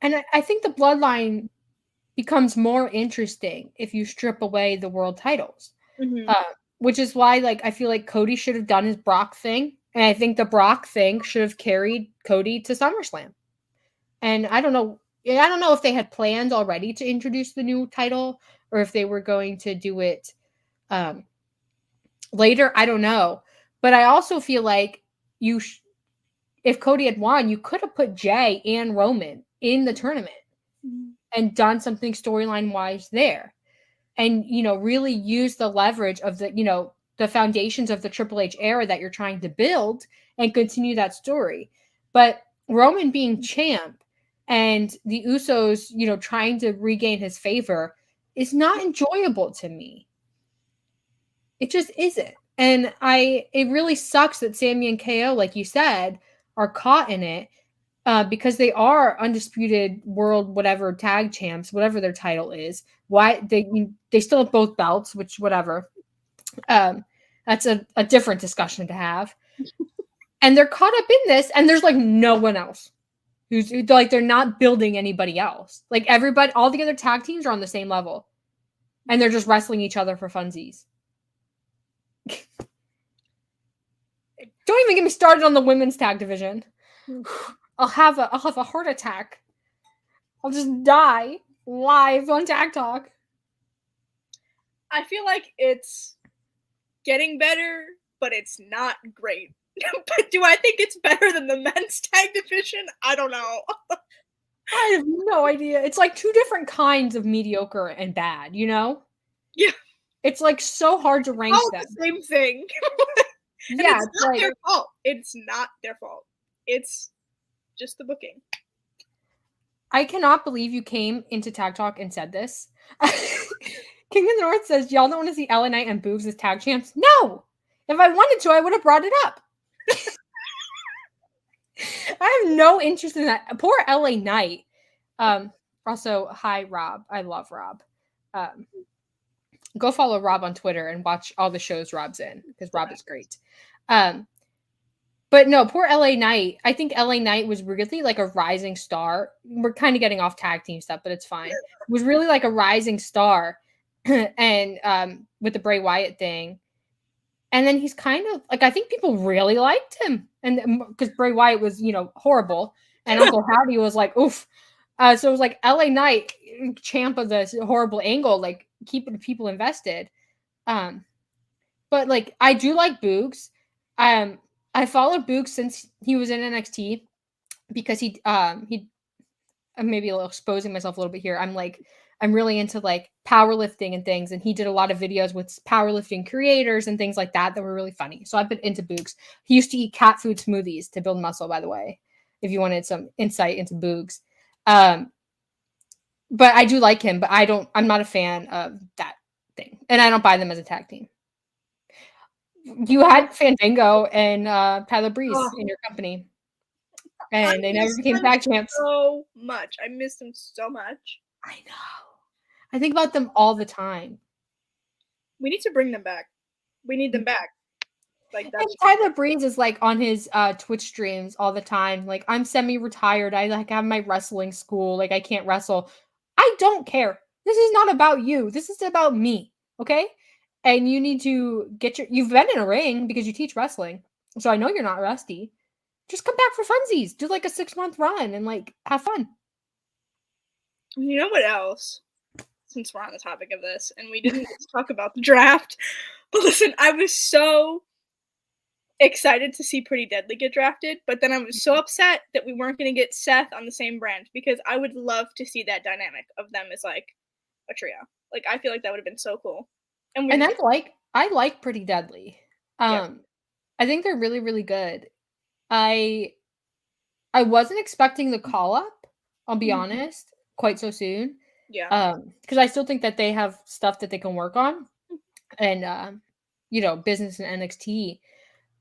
And I think the bloodline becomes more interesting if you strip away the world titles, which is why, like, I feel like Cody should have done his Brock thing, and I think the Brock thing should have carried Cody to SummerSlam. And I don't know if they had planned already to introduce the new title, or if they were going to do it later. I don't know. But I also feel like if Cody had won, you could have put Jay and Roman in the tournament and done something storyline wise there. And, really use the leverage of the foundations of the Triple H era that you're trying to build and continue that story. But Roman being champ and the Usos, trying to regain his favor is not enjoyable to me. It just isn't. And it really sucks that Sami and KO, like you said, are caught in it. because they are undisputed world whatever tag champs, whatever their title is. Why they still have both belts, which whatever. That's a different discussion to have. And they're caught up in this, and there's like no one else who's like they're not building anybody else. Like everybody, all the other tag teams are on the same level, and they're just wrestling each other for funsies. Don't even get me started on the women's tag division. I'll have a heart attack. I'll just die live on Tag Talk. I feel like it's getting better, but it's not great. But do I think it's better than the men's tag division? I don't know. I have no idea. It's like two different kinds of mediocre and bad, you know? Yeah. It's like so hard to rank them. The same thing. Yeah, it's not their fault. It's not their fault. It's just the booking. I cannot believe you came into Tag Talk and said this. King of the North says, y'all don't want to see LA Knight and Boogs as tag champs? No! If I wanted to, I would have brought it up. I have no interest in that. Poor LA Knight. Also, hi, Rob. I love Rob. Go follow Rob on Twitter and watch all the shows Rob's in, because Rob is great. But no, poor LA Knight. I think LA Knight was really like a rising star. We're kind of getting off tag team stuff, but it's fine. It was really like a rising star. And with the Bray Wyatt thing. And then he's kind of like, I think people really liked him. And because Bray Wyatt was, horrible. And Uncle Howdy was like, oof. So it was like LA Knight, champ of this horrible angle, like keeping people invested. But like, I do like Boogs. I followed Boogs since he was in NXT because he I'm maybe a little exposing myself a little bit here. I'm really into like powerlifting and things. And he did a lot of videos with powerlifting creators and things like that were really funny. So I've been into Boogs. He used to eat cat food smoothies to build muscle, by the way, if you wanted some insight into Boogs. But I do like him, but I'm not a fan of that thing. And I don't buy them as a tag team. You had Fandango and Tyler Breeze in your company. And they never became tag champs. So much. I miss them so much. I know. I think about them all the time. We need to bring them back. We need them back. Like that's Tyler Breeze is like on his Twitch streams all the time. Like, I'm semi-retired. I like have my wrestling school. Like, I can't wrestle. I don't care. This is not about you. This is about me. Okay? And you need to you've been in a ring because you teach wrestling. So I know you're not rusty. Just come back for funsies. Do like a 6-month run and like have fun. You know what else? Since we're on the topic of this, and we didn't talk about the draft, but listen, I was so excited to see Pretty Deadly get drafted, but then I was so upset that we weren't going to get Seth on the same brand, because I would love to see that dynamic of them as like a trio. Like, I feel like that would have been so cool. And I like Pretty Deadly. I think they're really, really good. I wasn't expecting the call up, I'll be honest, quite so soon. Yeah. Because I still think that they have stuff that they can work on, and business and NXT.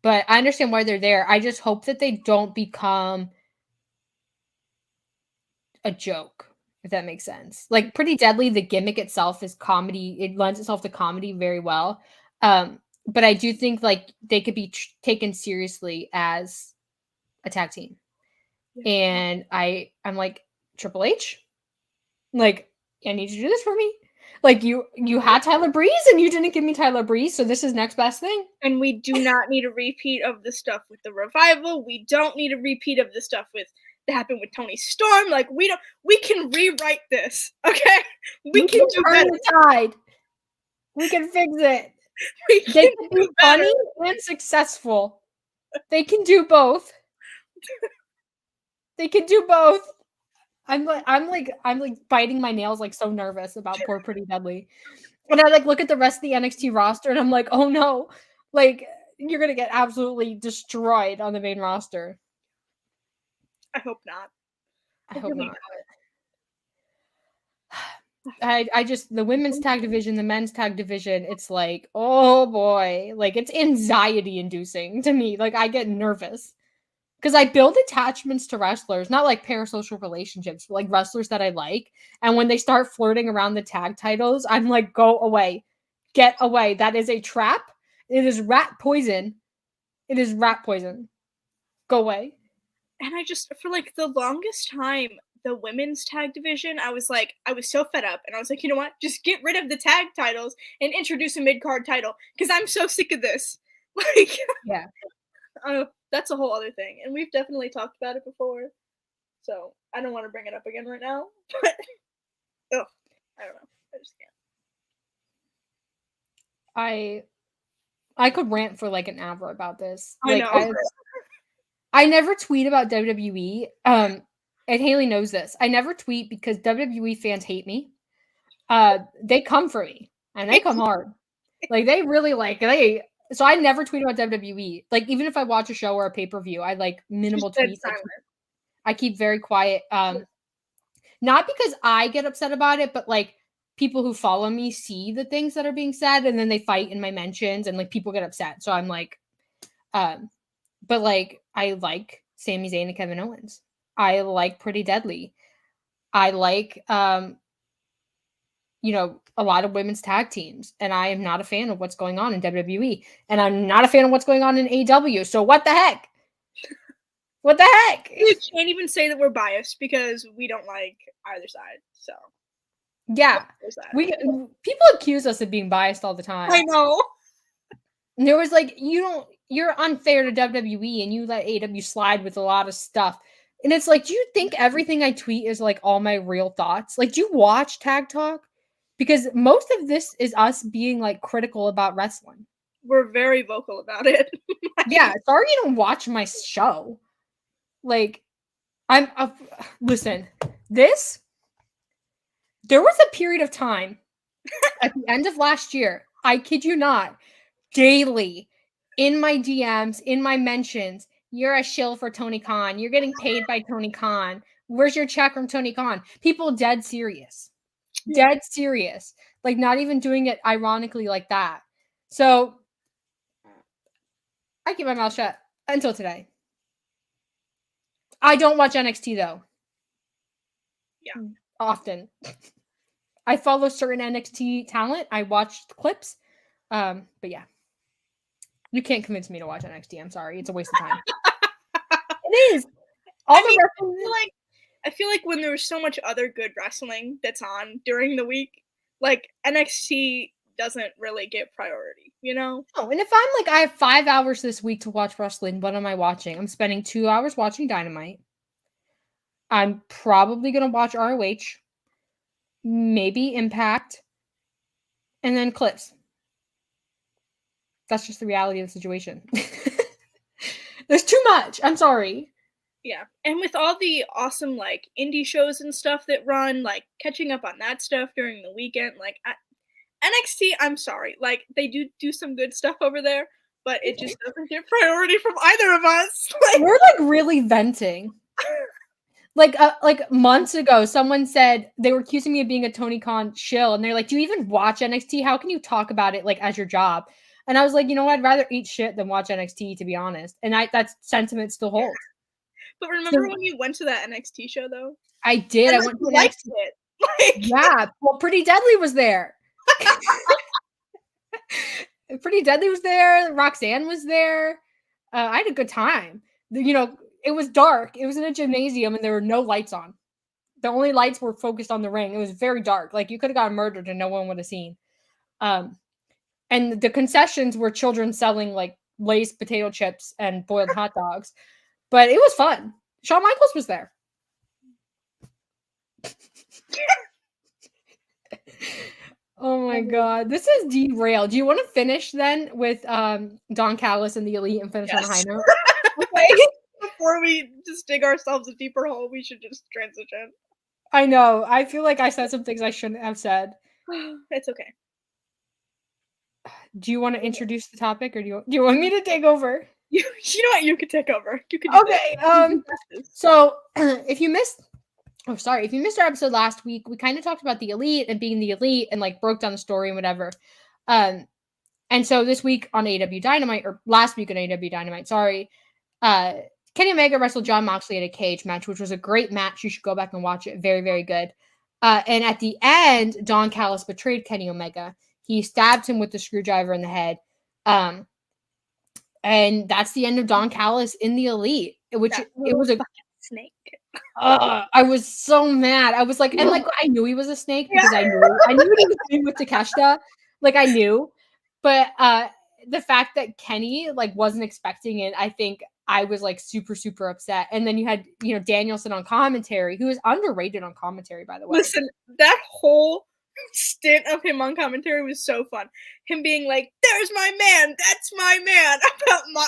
But I understand why they're there. I just hope that they don't become a joke, if that makes sense. Like, Pretty Deadly, the gimmick itself is comedy. It lends itself to comedy very well. But I do think like they could be taken seriously as a tag team. Yeah. And I'm like, Triple H, like, I need you to do this for me. Like, you had Tyler Breeze and you didn't give me Tyler Breeze, so this is next best thing. And we do not need a repeat of the stuff with the Revival. We don't need a repeat of the stuff that happened with Tony Storm. Like, we can rewrite this, okay? We can do better. The tide. We can fix it. They can be funny and successful. They can do both. They can do both. I'm like biting my nails, like so nervous about poor Pretty Deadly. And I like look at the rest of the NXT roster and I'm like, oh no, like you're gonna get absolutely destroyed on the main roster. I hope not. I hope not. I just, the women's tag division, the men's tag division, it's like, oh boy, like it's anxiety inducing to me. Like, I get nervous because I build attachments to wrestlers, not like parasocial relationships, but like wrestlers that I like. And when they start flirting around the tag titles, I'm like, go away. Get away. That is a trap. It is rat poison. It is rat poison. Go away. And I just, for like the longest time, the women's tag division, I was so fed up. And I was like, you know what? Just get rid of the tag titles and introduce a mid-card title. Because I'm so sick of this. Like, yeah. That's a whole other thing. And we've definitely talked about it before. So I don't want to bring it up again right now. But, I don't know. I just can't. I could rant for like an hour about this. I know. I never tweet about WWE. And Haley knows this. I never tweet because WWE fans hate me. They come for me and they come hard. Like they really so I never tweet about WWE. Like even if I watch a show or a pay-per-view, I like minimal tweets. I keep very quiet. Not because I get upset about it, but like people who follow me see the things that are being said and then they fight in my mentions and like people get upset. So I'm like, but like I like Sami Zayn and Kevin Owens. I like Pretty Deadly. I like a lot of women's tag teams, and I am not a fan of what's going on in WWE, and I'm not a fan of what's going on in AEW. So what the heck? What the heck? We can't even say that we're biased because we don't like either side. So yeah, people accuse us of being biased all the time. I know. And there was like, you're unfair to WWE, and you let AEW slide with a lot of stuff. And it's like, do you think everything I tweet is like all my real thoughts? Like, do you watch Tag Talk? Because most of this is us being like critical about wrestling. We're very vocal about it. Yeah, sorry you don't watch my show. Like, listen, there was a period of time at the end of last year, I kid you not, daily in my DMs, in my mentions, you're a shill for Tony Khan. You're getting paid by Tony Khan. Where's your check from Tony Khan? People dead serious. Dead serious. Like not even doing it ironically like that. So I keep my mouth shut until today. I don't watch NXT though. Yeah. Often. I follow certain NXT talent. I watch clips. But yeah. You can't convince me to watch NXT. I'm sorry. It's a waste of time. It is. I feel like when there's so much other good wrestling that's on during the week, like NXT doesn't really get priority, you know? Oh, and if I'm like, I have 5 hours this week to watch wrestling, what am I watching? I'm spending 2 hours watching Dynamite. I'm probably going to watch ROH, maybe Impact, and then clips. That's just the reality of the situation. There's too much. I'm sorry. Yeah. And with all the awesome, like, indie shows and stuff that run, like, catching up on that stuff during the weekend, like, NXT, I'm sorry. Like, they do some good stuff over there, but it just doesn't get priority from either of us. We're, like, really venting. Like months ago, someone said they were accusing me of being a Tony Khan shill, and they're like, do you even watch NXT? How can you talk about it, like, as your job? And I was like, you know what? I'd rather eat shit than watch NXT, to be honest. And that sentiment still holds. But remember when you went to that NXT show, though? I did. I went to NXT. Yeah. Well, Pretty Deadly was there. Pretty Deadly was there. Roxanne was there. I had a good time. It was dark. It was in a gymnasium, and there were no lights on. The only lights were focused on the ring. It was very dark. Like, you could have gotten murdered and no one would have seen. And the concessions were children selling, like, Lay's potato chips and boiled hot dogs. But it was fun. Shawn Michaels was there. Oh my god. This is derailed. Do you want to finish then with Don Callis and the Elite and finish on a high note? Okay. Before we just dig ourselves a deeper hole, we should just transition. I know. I feel like I said some things I shouldn't have said. It's okay. Do you want to introduce the topic, or do you want me to take over? You know what? You could take over. You could. Okay. So if you missed our episode last week, we kind of talked about the Elite and being the Elite and like broke down the story and whatever. And so this week on AEW Dynamite, or last week on AEW Dynamite, Kenny Omega wrestled Jon Moxley at a cage match, which was a great match. You should go back and watch it. Very, very good. And at the end, Don Callis betrayed Kenny Omega. He stabbed him with the screwdriver in the head. And that's the end of Don Callis in the Elite, which it was a snake. I was so mad. I was like, and like I knew he was a snake because I knew he was doing with Takeshita. Like I knew, but the fact that Kenny like wasn't expecting it, I think I was like super, super upset. And then you had, Danielson on commentary, who is underrated on commentary, by the way. Listen, that whole stint of him on commentary was so fun. Him being like, "There's my man, that's my man." About my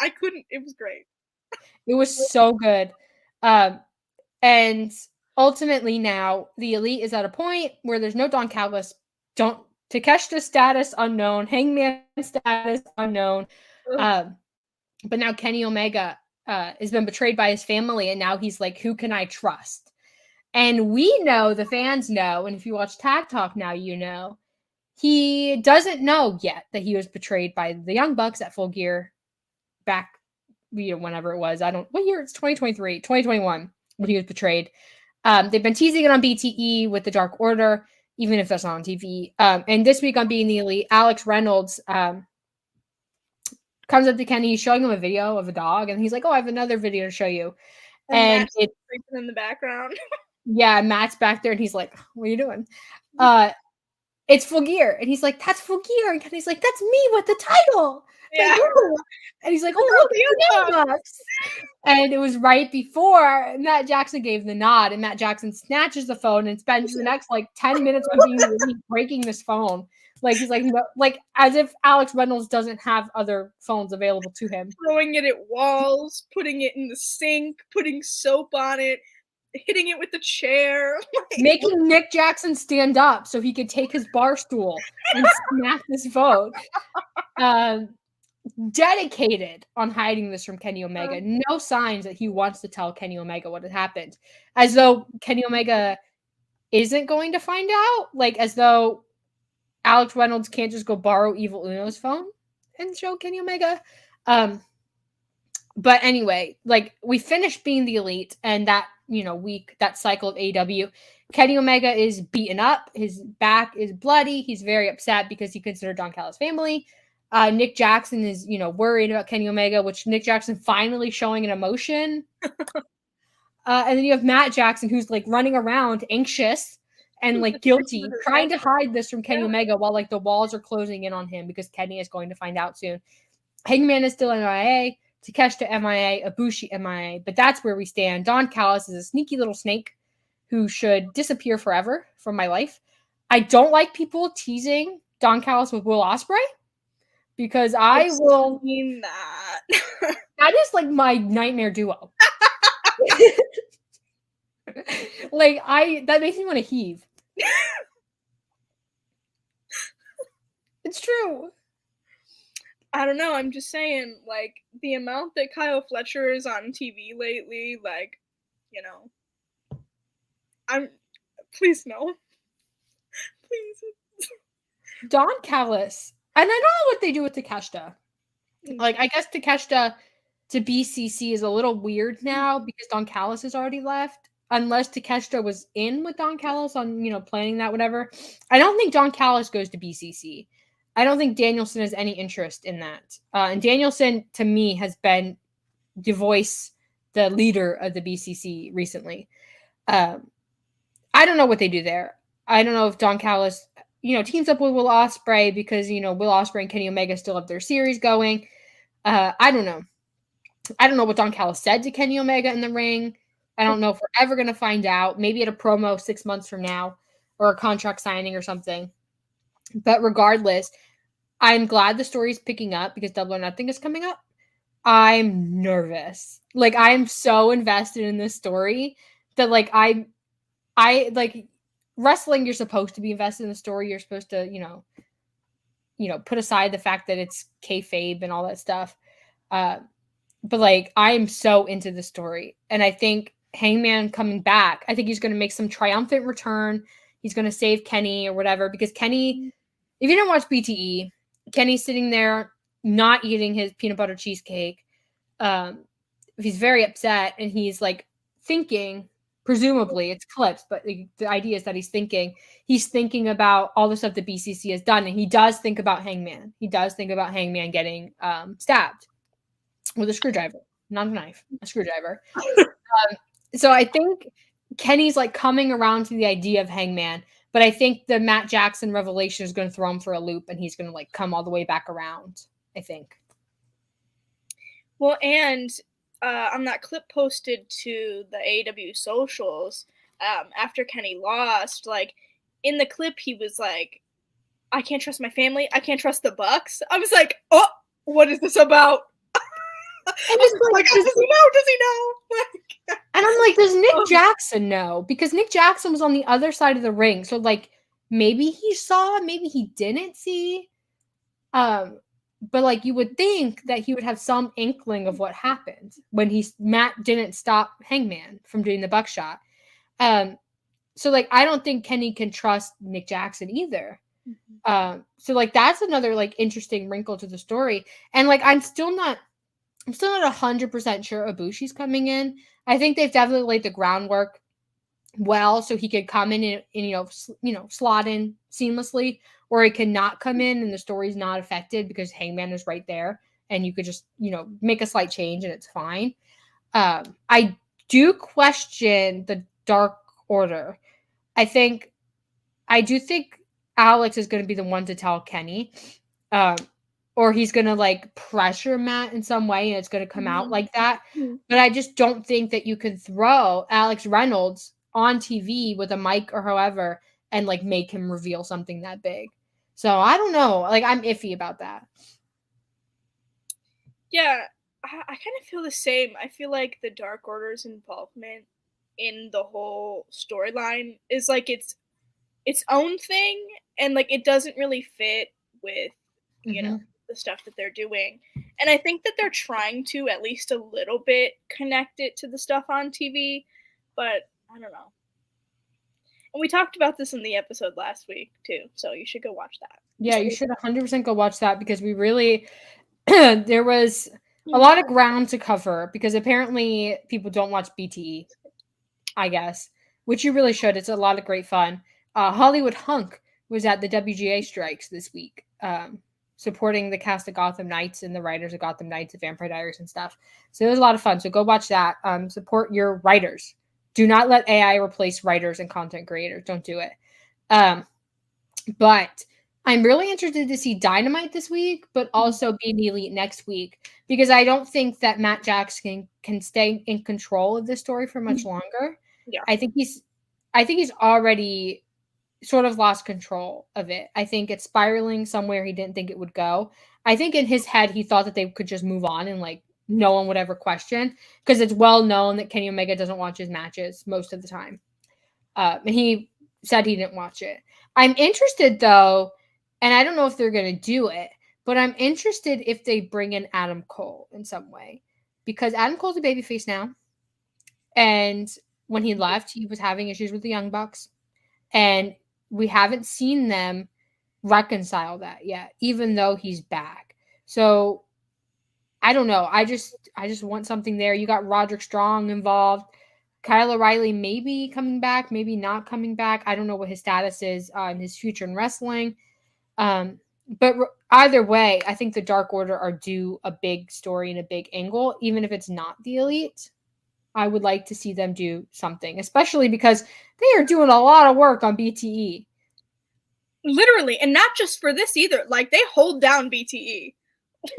I couldn't. It was great. It was so good. And ultimately now the Elite is at a point where there's no Don Callis, Takeshita status unknown, Hangman status unknown. But now Kenny Omega has been betrayed by his family, and now he's like, who can I trust? And we know, the fans know, and if you watch Tag Talk now, you know, he doesn't know yet that he was betrayed by the Young Bucks at Full Gear back, whenever it was. What year? It's 2023, 2021 when he was betrayed. They've been teasing it on BTE with the Dark Order, even if that's not on TV. And this week on Being the Elite, Alex Reynolds comes up to Kenny, he's showing him a video of a dog, and he's like, "Oh, I have another video to show you." And it's creeping in the background. Yeah, Matt's back there, and he's like, "What are you doing?" It's Full Gear, and he's like, "That's Full Gear," and Kenny's like, "That's me with the title." Yeah. And he's like, "Oh, look, the Young Bucks." And it was right before Matt Jackson gave the nod, and Matt Jackson snatches the phone and spends the next 10 minutes of being breaking this phone. Like he's like, no, like as if Alex Reynolds doesn't have other phones available to him. Throwing it at walls, putting it in the sink, putting soap on it, hitting it with the chair. Making Nick Jackson stand up so he could take his bar stool and smack this phone. Dedicated on hiding this from Kenny Omega. No signs that he wants to tell Kenny Omega what had happened. As though Kenny Omega isn't going to find out. Like as though Alex Reynolds can't just go borrow Evil Uno's phone and show Kenny Omega. But anyway, we finished Being the Elite, and that, week, that cycle of AEW, Kenny Omega is beaten up. His back is bloody. He's very upset because he considered Don Callis family. Nick Jackson is, worried about Kenny Omega, which Nick Jackson finally showing an emotion. And then you have Matt Jackson, who's running around anxious and guilty, trying to hide this from Kenny Omega while the walls are closing in on him because Kenny is going to find out soon. Hangman is still MIA, Takeshita MIA, Ibushi MIA, but that's where we stand. Don Callis is a sneaky little snake who should disappear forever from my life. I don't like people teasing Don Callis with Will Ospreay because I will mean that. That is my nightmare duo. That makes me want to heave. It's true. I don't know. I'm just saying, the amount that Kyle Fletcher is on TV lately, please no. Please. Don Callis. And I don't know what they do with Takeshita. I guess Takeshita to BCC is a little weird now because Don Callis has already left. Unless Takeshita was in with Don Callis on, planning that, whatever. I don't think Don Callis goes to BCC. I don't think Danielson has any interest in that. And Danielson, to me, has been the leader of the BCC recently. I don't know what they do there. I don't know if Don Callis, teams up with Will Ospreay because, Will Ospreay and Kenny Omega still have their series going. I don't know. I don't know what Don Callis said to Kenny Omega in the ring. I don't know if we're ever going to find out. Maybe at a promo 6 months from now or a contract signing or something. But regardless, I'm glad the story's picking up because Double or Nothing is coming up. I'm nervous. I'm so invested in this story that I wrestling, you're supposed to be invested in the story. You're supposed to, put aside the fact that it's kayfabe and all that stuff. But I am so into the story. And I think Hangman coming back, I think he's going to make some triumphant return. He's going to save Kenny or whatever, because Kenny, if you didn't watch Kenny's sitting there not eating his peanut butter cheesecake. he's very upset and he's like thinking, presumably it's clips, but the idea is that he's thinking about all the stuff that BCC has done, and he does think about Hangman. He does think about Hangman getting stabbed with a screwdriver, not a knife, a screwdriver. So I think Kenny's like coming around to the idea of Hangman, but I think the Matt Jackson revelation is going to throw him for a loop, and he's going to like come all the way back around, I think. Well, and on that clip posted to the AEW socials, after Kenny lost, like in the clip, he was like, I can't trust my family. I can't trust the Bucks. I was like, oh, what is this about? And it's like, does he know? Does he know? Like, and I'm like, does Nick Jackson know? Because Nick Jackson was on the other side of the ring. So like maybe he saw, maybe he didn't see. But like you would think that he would have some inkling of what happened when Matt didn't stop Hangman from doing the buckshot. So like I don't think Kenny can trust Nick Jackson either. So like that's another like interesting wrinkle to the story. And like I'm still not 100% sure Ibushi's coming in. I think they've definitely laid the groundwork well, so he could come in and slot in seamlessly, or he cannot come in and the story's not affected because Hangman is right there, and you could just make a slight change and it's fine. I do question the Dark Order. I do think Alex is going to be the one to tell Kenny. Or he's going to like pressure Matt in some way and it's going to come out like that. But I just don't think that you can throw Alex Reynolds on TV with a mic or however and like make him reveal something that big. So I don't know. Like I'm iffy about that. Yeah, I kind of feel the same. I feel like the Dark Order's involvement in the whole storyline is like its own thing, and like it doesn't really fit with the stuff that they're doing. And I think that they're trying to at least a little bit connect it to the stuff on TV, but I don't know. And we talked about this in the episode last week too, so you should go watch that. Yeah, you should 100% go watch that because we really there was a lot of ground to cover because apparently people don't watch BTE, I guess, which you really should. It's a lot of great fun. Hollywood Hunk was at the WGA strikes this week, supporting the cast of Gotham Knights and the writers of Gotham Knights and Vampire Diaries and stuff. So it was a lot of fun. So go watch that. Support your writers. Do not let AI replace writers and content creators. Don't do it. But I'm really interested to see Dynamite this week, but also Be the Elite next week, because I don't think that Matt Jackson can stay in control of this story for much longer. Yeah. I think he's already sort of lost control of it. I think it's spiraling somewhere he didn't think it would go. I think in his head, he thought that they could just move on and like no one would ever question, because it's well known that Kenny Omega doesn't watch his matches most of the time. And he said he didn't watch it. I'm interested though, and I don't know if they're going to do it, but I'm interested if they bring in Adam Cole in some way, because Adam Cole's a babyface now. And when he left, he was having issues with the Young Bucks. And we haven't seen them reconcile that yet, even though he's back. So I don't know. I just want something there. You got Roderick Strong involved. Kyle O'Reilly maybe coming back, maybe not coming back. I don't know what his status is in his future in wrestling. But either way, I think the Dark Order are due a big story and a big angle, even if it's not the Elite. I would like to see them do something, especially because they are doing a lot of work on BTE. Literally, and not just for this either. Like, they hold down BTE.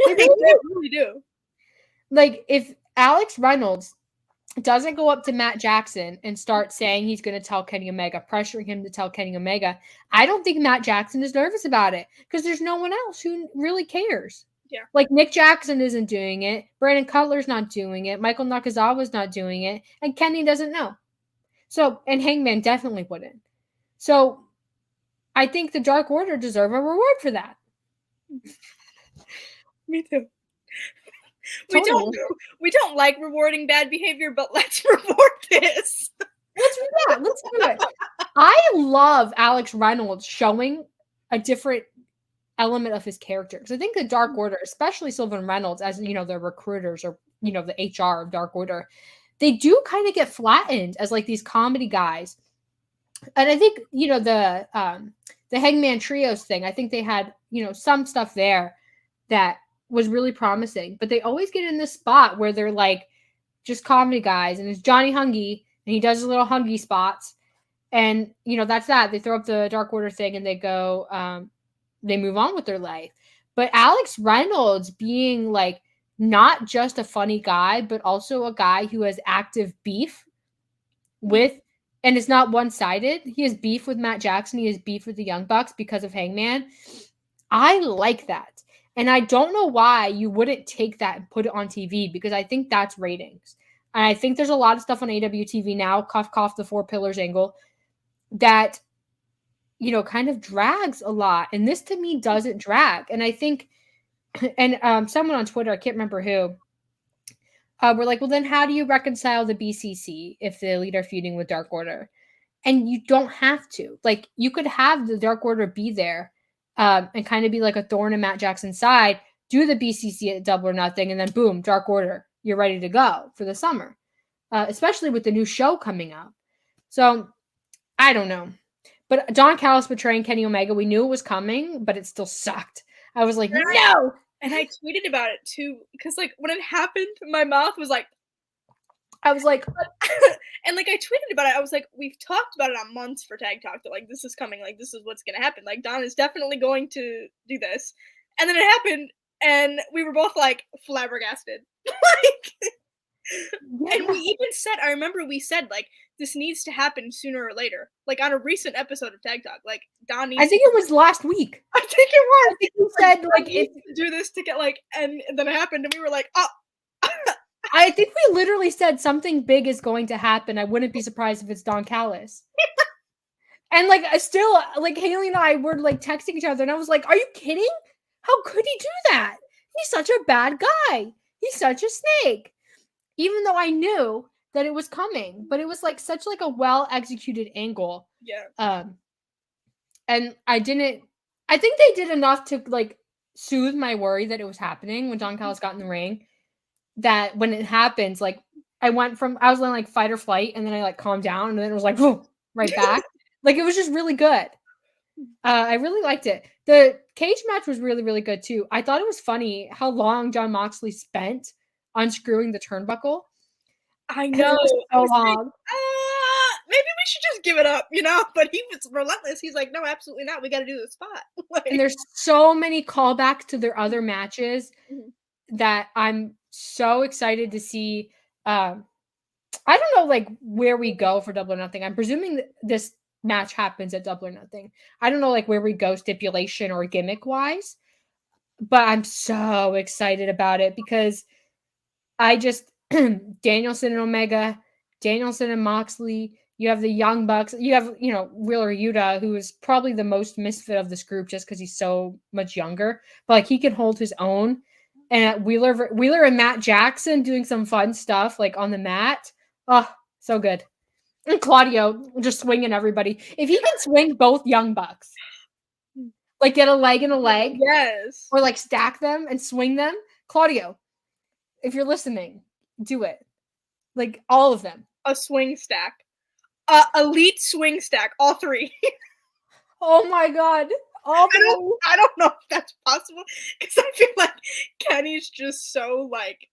They really do. Like, if Alex Reynolds doesn't go up to Matt Jackson and start saying he's going to tell Kenny Omega, pressuring him to tell Kenny Omega, I don't think Matt Jackson is nervous about it, because there's no one else who really cares. Yeah. Like, Nick Jackson isn't doing it. Brandon Cutler's not doing it. Michael Nakazawa's not doing it. And Kenny doesn't know. So, and Hangman definitely wouldn't. So, I think the Dark Order deserve a reward for that. Me too. We don't like rewarding bad behavior, but let's reward this. Let's do it. I love Alex Reynolds showing a different element of his character, because I think the Dark Order, especially Sylvan Reynolds, as you know, their recruiters or the HR of Dark Order, they do kind of get flattened as like these comedy guys. And I think, the Hangman Trios thing, I think they had, some stuff there that was really promising, but they always get in this spot where they're like just comedy guys, and it's Johnny Hungy, and he does his little Hungy spots. And, that's that. They throw up the Dark Order thing and they go, they move on with their life. But Alex Reynolds being like not just a funny guy, but also a guy who has active beef with, and it's not one-sided. He has beef with Matt Jackson. He has beef with the Young Bucks because of Hangman. I like that. And I don't know why you wouldn't take that and put it on TV, because I think that's ratings. And I think there's a lot of stuff on AEW TV now, cough, cough, the 4 pillars angle, that, kind of drags a lot. And this to me doesn't drag. And I think, and someone on Twitter, I can't remember who, we're like, well, then how do you reconcile the BCC if the Elite are feuding with Dark Order? And you don't have to. Like, you could have the Dark Order be there and kind of be like a thorn in Matt Jackson's side, do the BCC at Double or Nothing, and then boom, Dark Order, you're ready to go for the summer, especially with the new show coming up. So, I don't know. But Don Callis betraying Kenny Omega, we knew it was coming, but it still sucked. I was like, no! And I tweeted about it too, because like when it happened, my mouth was like, I was like, and like I tweeted about it. I was like, we've talked about it on months for Tag Talk that like this is coming, like this is what's gonna happen. Like Don is definitely going to do this, and then it happened, and we were both like flabbergasted. Like, yeah. And we even said, I remember we said like this needs to happen sooner or later, like on a recent episode of Tag Talk. Like Don needs. I think it was last week. I think it was. I think you said like to do this to get like, and then it happened, and we were like, oh. I think we literally said something big is going to happen. I wouldn't be surprised if it's Don Callis. And like still, like Haley and I were like texting each other, and I was like, "Are you kidding? How could he do that? He's such a bad guy. He's such a snake." Even though I knew that it was coming, but it was like such like a well executed angle. Yeah. And I think they did enough to like soothe my worry that it was happening when Don Callis got in the ring. That when it happens, like I was in like fight or flight, and then I like calmed down, and then it was like whoa, right back. Like it was just really good. I really liked it. The cage match was really, really good too. I thought it was funny how long Jon Moxley spent unscrewing the turnbuckle. I know. So long. Like, maybe we should just give it up, But he was relentless. He's like, no, absolutely not. We got to do the spot. Like, and there's so many callbacks to their other matches that I'm so excited to see. I don't know, like where we go for Double or Nothing. I'm presuming that this match happens at Double or Nothing. I don't know, like where we go stipulation or gimmick wise, but I'm so excited about it because I just Danielson and Omega, Danielson and Moxley. You have the Young Bucks. You have, Wheeler Yuta, who is probably the most misfit of this group just because he's so much younger. But like he can hold his own. And Wheeler and Matt Jackson doing some fun stuff like on the mat. Oh, so good. And Claudio just swinging everybody. If he can swing both Young Bucks, like get a leg and a leg. Yes. Or like stack them and swing them. Claudio, if you're listening, do it. Like all of them. A swing stack. Elite swing stack. All 3. Oh my God. I don't know if that's possible because I feel like Kenny's just so like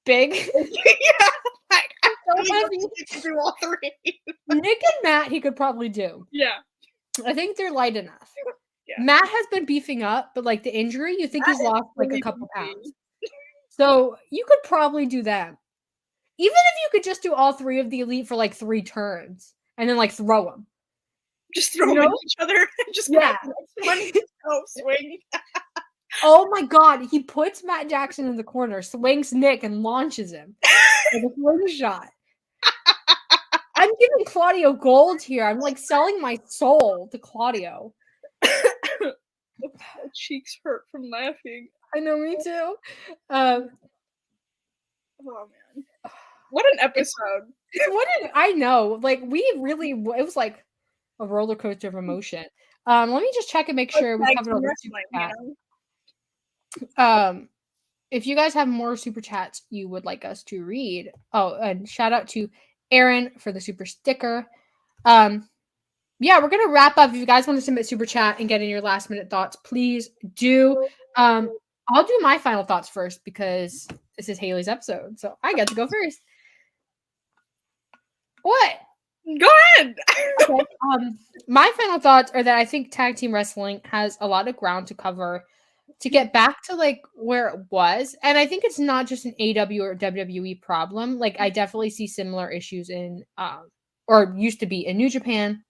big. Yeah, like I don't know if he can do all 3. Nick and Matt, he could probably do. Yeah, I think they're light enough. Yeah. Matt has been beefing up, but like the injury, you think he's lost like a couple pounds. So you could probably do that. Even if you could just do all 3 of the Elite for like 3 turns and then like throw them. Just throw them at each other and just swing. Oh my God. He puts Matt Jackson in the corner, swings Nick, and launches him with a swing shot. I'm giving Claudio gold here. I'm like selling my soul to Claudio. My cheeks hurt from laughing. I know, me too. Oh man. What an episode. I know. Like we really, it was like a roller coaster of emotion. Let me just check and make sure we covered all the if you guys have more super chats you would like us to read. Oh, and shout out to Aaron for the super sticker. Yeah, we're gonna wrap up. If you guys want to submit super chat and get in your last minute thoughts, please do. I'll do my final thoughts first because this is Haley's episode, so I get to go first. What? Go ahead. Okay. My final thoughts are that I think tag team wrestling has a lot of ground to cover to get back to like where it was, and I think it's not just an AEW or WWE problem. Like I definitely see similar issues in, or used to be in New Japan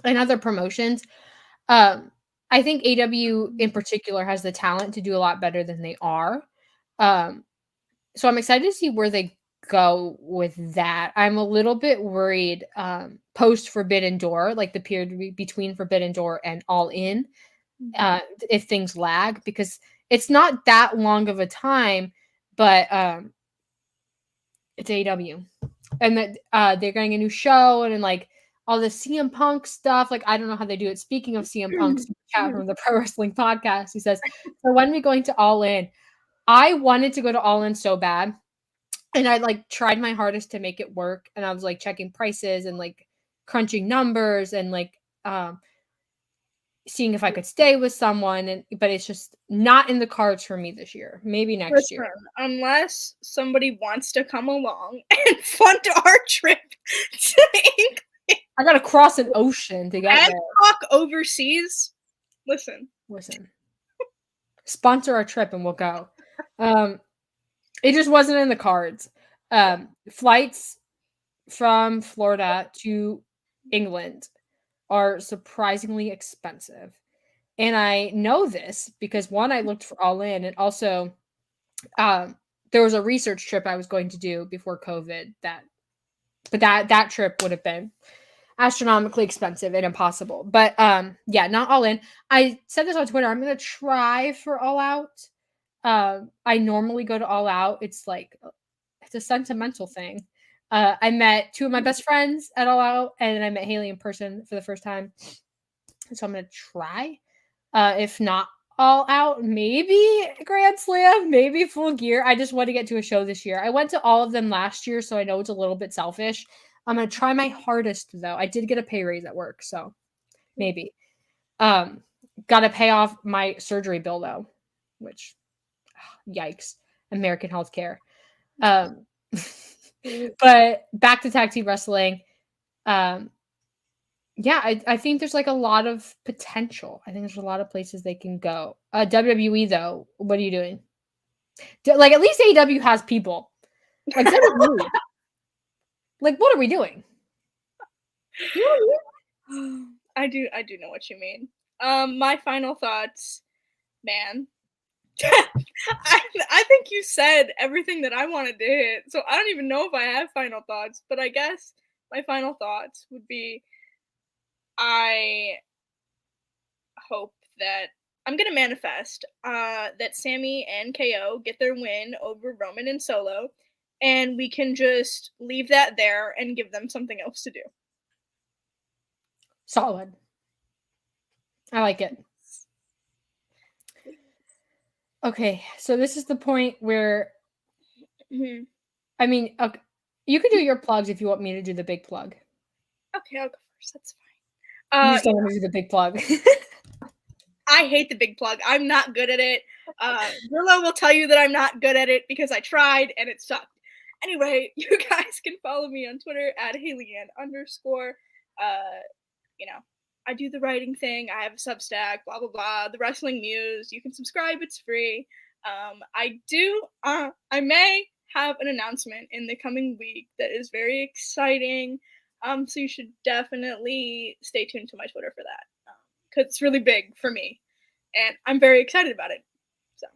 and other promotions. I think AEW in particular has the talent to do a lot better than they are. So I'm excited to see where they go with that. I'm a little bit worried post Forbidden Door, like the period between Forbidden Door and All In, if things lag, because it's not that long of a time, but it's AEW. And that they're getting a new show and like all the CM Punk stuff. Like, I don't know how they do it. Speaking of CM Punk, chat from the Pro Wrestling Podcast, he says, so when we going to All In? I wanted to go to All In so bad. And I like tried my hardest to make it work. And I was like checking prices and like crunching numbers and like seeing if I could stay with someone. But it's just not in the cards for me this year. Maybe next year. Unless somebody wants to come along and fund our trip to England. I gotta cross an ocean to get there. Talk overseas. Listen. Sponsor our trip and we'll go. It just wasn't in the cards. Flights from Florida to England are surprisingly expensive. And I know this because one, I looked for All In, and also there was a research trip I was going to do before COVID that trip would have been astronomically expensive and impossible. But yeah, not All In. I said this on Twitter. I'm gonna try for All Out. I normally go to All Out. It's a sentimental thing. I met two of my best friends at All Out, and I met Haley in person for the first time. So I'm gonna try. If not All Out, maybe Grand Slam, maybe Full Gear. I just want to get to a show this year. I went to all of them last year, so I know it's a little bit selfish. I'm gonna try my hardest though. I did get a pay raise at work, so maybe. Gotta pay off my surgery bill though, which yikes. American healthcare. But back to tag team wrestling. Yeah, I think there's like a lot of potential. I think there's a lot of places they can go. WWE though, what are you doing? Like at least AEW has people. Like WWE. Like what are we doing? I do know what you mean. My final thoughts, man. I think you said everything that I wanted to hit, so I don't even know if I have final thoughts, but I guess my final thoughts would be I hope that I'm going to manifest that Sami and KO get their win over Roman and Solo, and we can just leave that there and give them something else to do. Solid. I like it. Okay, so this is the point where, I mean, okay, you can do your plugs if you want me to do the big plug. Okay, I'll go first. That's fine. You just don't want to do the big plug. I hate the big plug. I'm not good at it. Willow will tell you that I'm not good at it because I tried and it sucked. Anyway, you guys can follow me on Twitter at @HaleyAnn_. I do the writing thing. I have a Substack, blah, blah, blah. The Wrestling Muse. You can subscribe. It's free. I may have an announcement in the coming week that is very exciting. So you should definitely stay tuned to my Twitter for that. Because it's really big for me. And I'm very excited about it. So.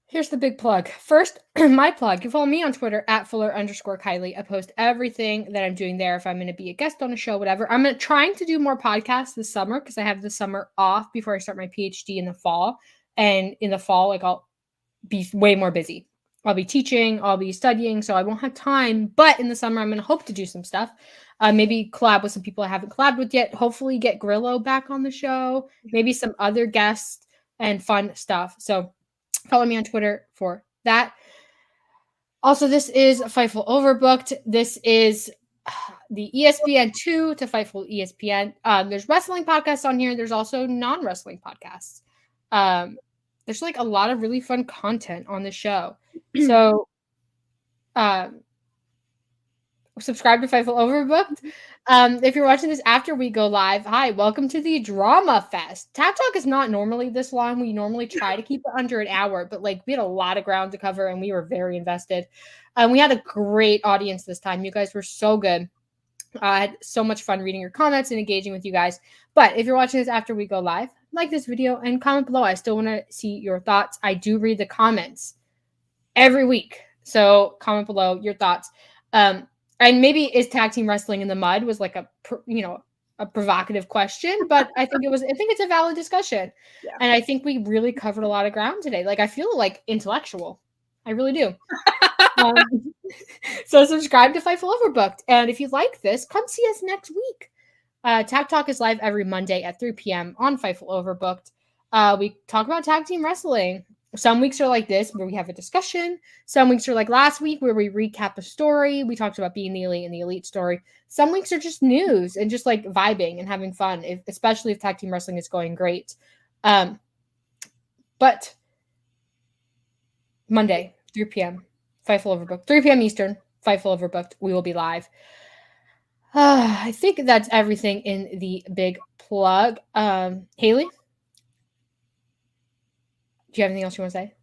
Here's the big plug. First, my plug. You follow me on Twitter at @Fuller_Kiley. I post everything that I'm doing there. If I'm going to be a guest on a show, whatever. I'm trying to do more podcasts this summer because I have the summer off before I start my PhD in the fall. And in the fall, like I'll be way more busy. I'll be teaching, I'll be studying, so I won't have time. But in the summer, I'm going to hope to do some stuff. Maybe collab with some people I haven't collabed with yet. Hopefully get Grillo back on the show. Maybe some other guests and fun stuff. So Follow me on Twitter for that. Also, this is Fightful Overbooked. This is the ESPN2 to Fightful ESPN. There's wrestling podcasts on here. There's also non-wrestling podcasts. There's like a lot of really fun content on the show. So subscribe to Fightful Overbooked. If you're watching this after we go live, hi, welcome to the Drama Fest. Tap Talk is not normally this long. We normally try to keep it under an hour, but like we had a lot of ground to cover and we were very invested. We had a great audience this time. You guys were so good. I had so much fun reading your comments and engaging with you guys. But if you're watching this after we go live, like this video and comment below. I still want to see your thoughts. I do read the comments every week. So comment below your thoughts. And maybe is tag team wrestling in the mud was like a provocative question, but I think it's a valid discussion. Yeah. And I think we really covered a lot of ground today. Like I feel like intellectual. I really do. So subscribe to Fightful Overbooked. And if you like this, come see us next week. Tag Talk is live every Monday at 3 p.m. on Fightful Overbooked. We talk about tag team wrestling. Some weeks are like this where we have a discussion. Some weeks are like last week where we recap a story. We talked about being the elite and the elite story. Some weeks are just news and just like vibing and having fun, especially if tag team wrestling is going great. But Monday, 3 p.m., Fightful Overbooked. 3 p.m. Eastern, Fightful Overbooked. We will be live. I think that's everything in the big plug. Haley? Do you have anything else you want to say?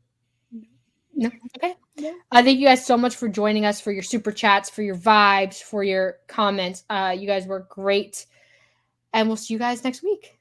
No? Okay. Yeah. Thank you guys so much for joining us, for your super chats, for your vibes, for your comments. You guys were great. And we'll see you guys next week.